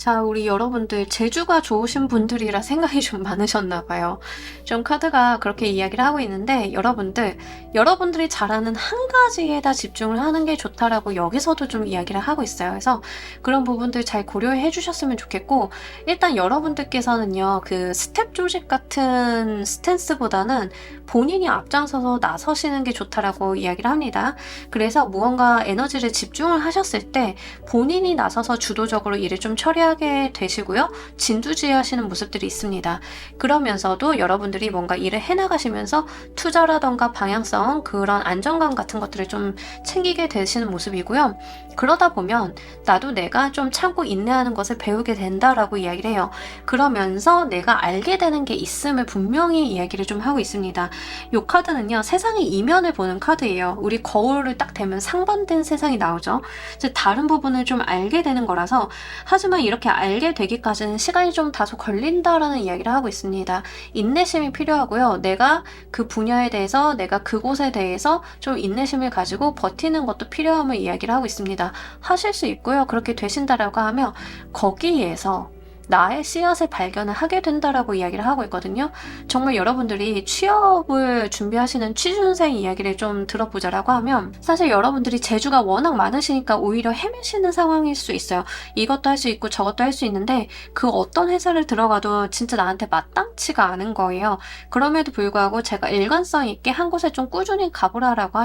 자, 우리 여러분들 재주가 좋으신 분들이라 생각이 좀 많으셨나 봐요. 좀 카드가 그렇게 이야기를 하고 있는데 여러분들이 잘하는 한 가지에다 집중을 하는 게 좋다라고 여기서도 좀 이야기를 하고 있어요. 그래서 그런 부분들 잘 고려해 주셨으면 좋겠고, 일단 여러분들께서는요, 그 스텝 조직 같은 스탠스보다는 본인이 앞장서서 나서시는 게 좋다라고 이야기를 합니다. 그래서 무언가 에너지를 집중을 하셨을 때 본인이 나서서 주도적으로 일을 좀 처리하게 되시고요. 진두지휘하시는 모습들이 있습니다. 그러면서도 여러분들이 뭔가 일을 해나가시면서 투자라던가 방향성, 그런 안정감 같은 것들을 좀 챙기게 되시는 모습이고요. 그러다 보면 나도 내가 좀 참고 인내하는 것을 배우게 된다라고 이야기를 해요. 그러면서 내가 알게 되는 게 있음을 분명히 이야기를 좀 하고 있습니다. 이 카드는요, 세상의 이면을 보는 카드예요. 우리 거울을 딱 대면 상반된 세상이 나오죠. 이제 다른 부분을 좀 알게 되는 거라서, 하지만 이렇게 알게 되기까지는 시간이 좀 다소 걸린다라는 이야기를 하고 있습니다. 인내심이 필요하고요. 내가 그 분야에 대해서, 내가 그곳에 대해서 좀 인내심을 가지고 버티는 것도 필요함을 이야기를 하고 있습니다. 하실 수 있고요. 그렇게 되신다라고 하면 거기에서 나의 씨앗을 발견을 하게 된다라고 이야기를 하고 있거든요. 정말 여러분들이 취업을 준비하시는 취준생 이야기를 좀 들어보자라고 하면, 사실 여러분들이 재주가 워낙 많으시니까 오히려 헤매시는 상황일 수 있어요. 이것도 할 수 있고 저것도 할 수 있는데 그 어떤 회사를 들어가도 진짜 나한테 마땅치가 않은 거예요. 그럼에도 불구하고 제가 일관성 있게 한 곳에 좀 꾸준히 가보라라고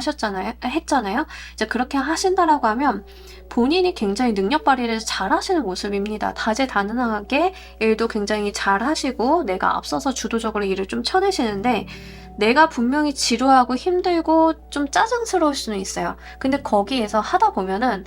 했잖아요. 이제 그렇게 하신다라고 하면 본인이 굉장히 능력 발휘를 잘 하시는 모습입니다. 다재다능하게 일도 굉장히 잘 하시고 내가 앞서서 주도적으로 일을 좀 쳐내시는데, 내가 분명히 지루하고 힘들고 좀 짜증스러울 수는 있어요. 근데 거기에서 하다 보면은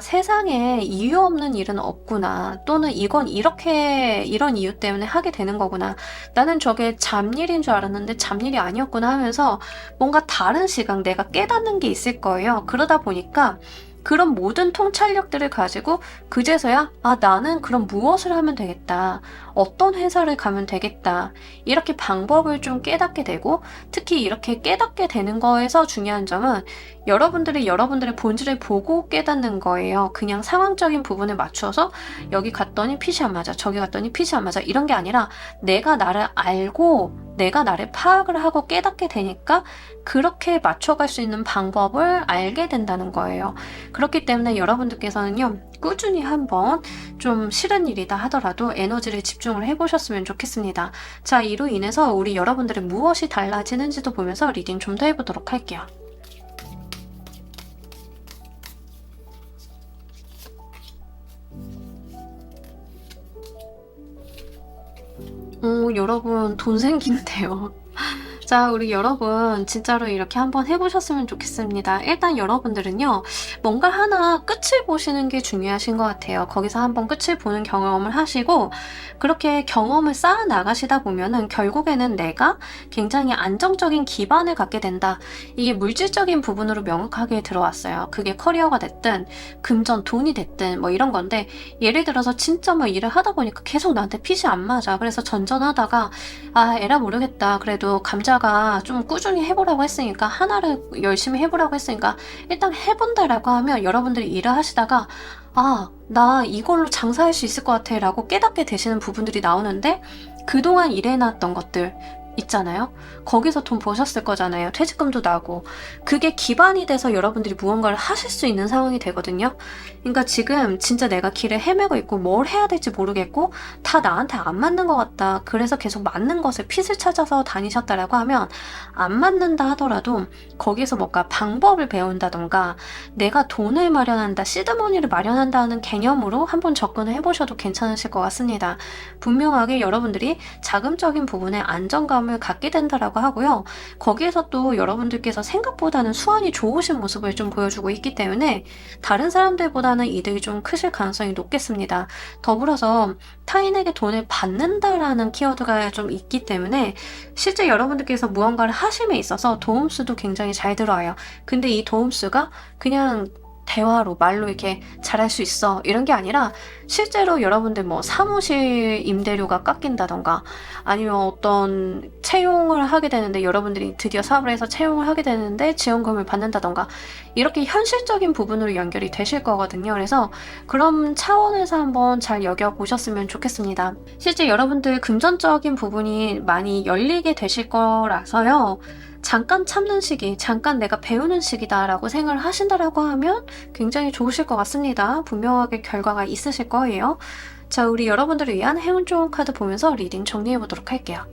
세상에 이유 없는 일은 없구나, 또는 이건 이런 이유 때문에 하게 되는 거구나, 나는 저게 잡일인 줄 알았는데 잡일이 아니었구나 하면서 뭔가 다른 시각, 내가 깨닫는 게 있을 거예요. 그러다 보니까 그런 모든 통찰력들을 가지고 그제서야 나는 그럼 무엇을 하면 되겠다, 어떤 회사를 가면 되겠다, 이렇게 방법을 좀 깨닫게 되고, 특히 이렇게 깨닫게 되는 거에서 중요한 점은 여러분들이 여러분들의 본질을 보고 깨닫는 거예요. 그냥 상황적인 부분에 맞춰서 여기 갔더니 핏이 안 맞아, 저기 갔더니 핏이 안 맞아, 이런 게 아니라 내가 나를 알고 내가 나를 파악을 하고 깨닫게 되니까 그렇게 맞춰갈 수 있는 방법을 알게 된다는 거예요. 그렇기 때문에 여러분들께서는요, 꾸준히 한번 좀 싫은 일이다 하더라도 에너지를 집중을 해보셨으면 좋겠습니다. 자, 이로 인해서 우리 여러분들의 무엇이 달라지는지도 보면서 리딩 좀 더 해보도록 할게요. 여러분 돈 생긴대요. 자, 우리 여러분 진짜로 이렇게 한번 해보셨으면 좋겠습니다. 일단 여러분들은요, 뭔가 하나 끝을 보시는 게 중요하신 것 같아요. 거기서 한번 끝을 보는 경험을 하시고, 그렇게 경험을 쌓아 나가시다 보면은 결국에는 내가 굉장히 안정적인 기반을 갖게 된다. 이게 물질적인 부분으로 명확하게 들어왔어요. 그게 커리어가 됐든 금전, 돈이 됐든 뭐 이런 건데, 예를 들어서 진짜 뭐 일을 하다 보니까 계속 나한테 핏이 안 맞아. 그래서 전전하다가 에라 모르겠다, 그래도 감자가 좀 꾸준히 해보라고 했으니까, 하나를 열심히 해보라고 했으니까 일단 해본다라고 하면 여러분들이 일을 하시다가 나 이걸로 장사할 수 있을 것 같아 라고 깨닫게 되시는 부분들이 나오는데, 그동안 일해놨던 것들 있잖아요. 거기서 돈 버셨을 거잖아요. 퇴직금도 나고. 그게 기반이 돼서 여러분들이 무언가를 하실 수 있는 상황이 되거든요. 그러니까 지금 진짜 내가 길을 헤매고 있고 뭘 해야 될지 모르겠고 다 나한테 안 맞는 것 같다, 그래서 계속 맞는 것을 핏을 찾아서 다니셨다라고 하면, 안 맞는다 하더라도 거기서 뭔가 방법을 배운다던가 내가 돈을 마련한다, 시드머니를 마련한다는 개념으로 한번 접근을 해보셔도 괜찮으실 것 같습니다. 분명하게 여러분들이 자금적인 부분에 안정감을 갖게 된다라고 하고요. 거기에서 또 여러분들께서 생각보다는 수완이 좋으신 모습을 좀 보여주고 있기 때문에 다른 사람들보다는 이득이 좀 크실 가능성이 높겠습니다. 더불어서 타인에게 돈을 받는다라는 키워드가 좀 있기 때문에 실제 여러분들께서 무언가를 하심에 있어서 도움수도 굉장히 잘 들어와요. 근데 이 도움수가 그냥 대화로 말로 이렇게 잘할 수 있어 이런 게 아니라 실제로 여러분들 뭐 사무실 임대료가 깎인다던가 아니면 어떤 채용을 하게 되는데 여러분들이 드디어 사업을 해서 채용을 하게 되는데 지원금을 받는다던가 이렇게 현실적인 부분으로 연결이 되실 거거든요. 그래서 그런 차원에서 한번 잘 여겨보셨으면 좋겠습니다. 실제 여러분들 금전적인 부분이 많이 열리게 되실 거라서요. 잠깐 참는 시기, 잠깐 내가 배우는 시기다라고 생각을 하신다라고 하면 굉장히 좋으실 것 같습니다. 분명하게 결과가 있으실 거예요. 자, 우리 여러분들을 위한 행운 좋은 카드 보면서 리딩 정리해 보도록 할게요.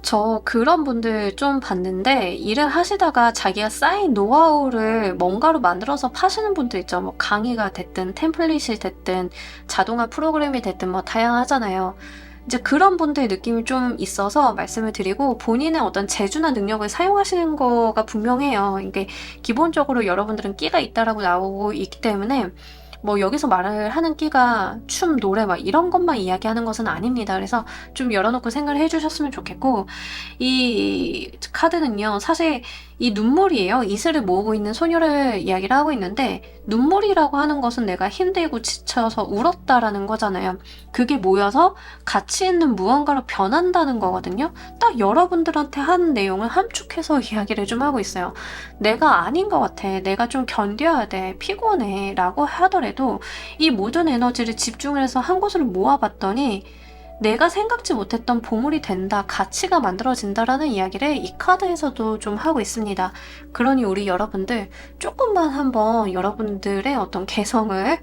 저 그런 분들 좀 봤는데 일을 하시다가 자기가 쌓인 노하우를 뭔가로 만들어서 파시는 분들 있죠. 뭐 강의가 됐든 템플릿이 됐든 자동화 프로그램이 됐든 뭐 다양하잖아요. 이제 그런 분들의 느낌이 좀 있어서 말씀을 드리고 본인의 어떤 재주나 능력을 사용하시는 거가 분명해요. 이게 기본적으로 여러분들은 끼가 있다라고 나오고 있기 때문에 뭐 여기서 말을 하는 끼가 춤, 노래 막 이런 것만 이야기하는 것은 아닙니다. 그래서 좀 열어놓고 생각을 해주셨으면 좋겠고 이 카드는요. 사실 이 눈물이에요. 이슬을 모으고 있는 소녀를 이야기를 하고 있는데 눈물이라고 하는 것은 내가 힘들고 지쳐서 울었다라는 거잖아요. 그게 모여서 가치 있는 무언가로 변한다는 거거든요. 딱 여러분들한테 하는 내용을 함축해서 이야기를 좀 하고 있어요. 내가 아닌 것 같아. 내가 좀 견뎌야 돼. 피곤해. 라고 하더라도 이 모든 에너지를 집중을 해서 한 곳으로 모아봤더니 내가 생각지 못했던 보물이 된다, 가치가 만들어진다라는 이야기를 이 카드에서도 좀 하고 있습니다. 그러니 우리 여러분들 조금만 한번 여러분들의 어떤 개성을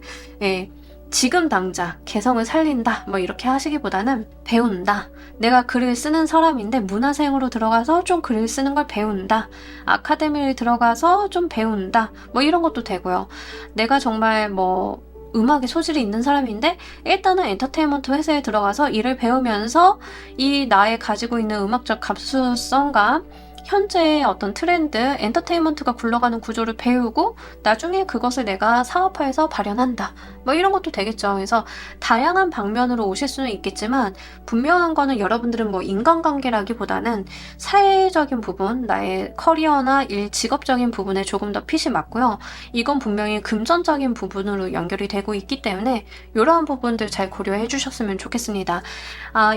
지금 당장 개성을 살린다 뭐 이렇게 하시기보다는 배운다. 내가 글을 쓰는 사람인데 문화생으로 들어가서 좀 글을 쓰는 걸 배운다. 아카데미를 들어가서 좀 배운다. 뭐 이런 것도 되고요. 내가 정말 뭐 음악에 소질이 있는 사람인데 일단은 엔터테인먼트 회사에 들어가서 일을 배우면서 이 나의 가지고 있는 음악적 감수성과 현재의 어떤 트렌드, 엔터테인먼트가 굴러가는 구조를 배우고 나중에 그것을 내가 사업화해서 발현한다. 뭐 이런 것도 되겠죠. 그래서 다양한 방면으로 오실 수는 있겠지만 분명한 거는 여러분들은 뭐 인간관계라기보다는 사회적인 부분, 나의 커리어나 일, 직업적인 부분에 조금 더 핏이 맞고요. 이건 분명히 금전적인 부분으로 연결이 되고 있기 때문에 이러한 부분들 잘 고려해 주셨으면 좋겠습니다.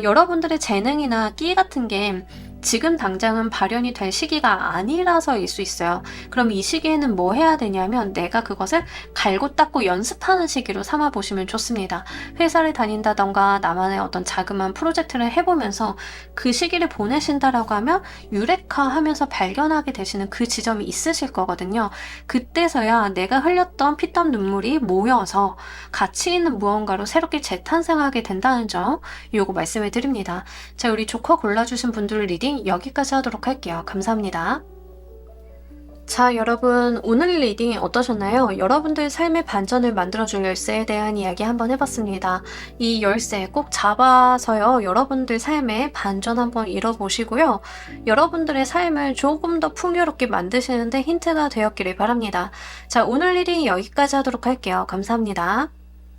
여러분들의 재능이나 끼 같은 게 지금 당장은 발현이 될 시기가 아니라서일 수 있어요. 그럼 이 시기에는 뭐 해야 되냐면 내가 그것을 갈고 닦고 연습하는 시기로 삼아 보시면 좋습니다. 회사를 다닌다던가 나만의 어떤 자그마한 프로젝트를 해보면서 그 시기를 보내신다라고 하면 유레카하면서 발견하게 되시는 그 지점이 있으실 거거든요. 그때서야 내가 흘렸던 피땀 눈물이 모여서 가치 있는 무언가로 새롭게 재탄생하게 된다는 점 요거 말씀을 드립니다. 자, 우리 조커 골라주신 분들 리딩 여기까지 하도록 할게요. 감사합니다. 자, 여러분 오늘 리딩 어떠셨나요? 여러분들 삶의 반전을 만들어줄 열쇠에 대한 이야기 한번 해봤습니다. 이 열쇠 꼭 잡아서요. 여러분들 삶의 반전 한번 이뤄보시고요. 여러분들의 삶을 조금 더 풍요롭게 만드시는데 힌트가 되었기를 바랍니다. 자, 오늘 리딩 여기까지 하도록 할게요. 감사합니다.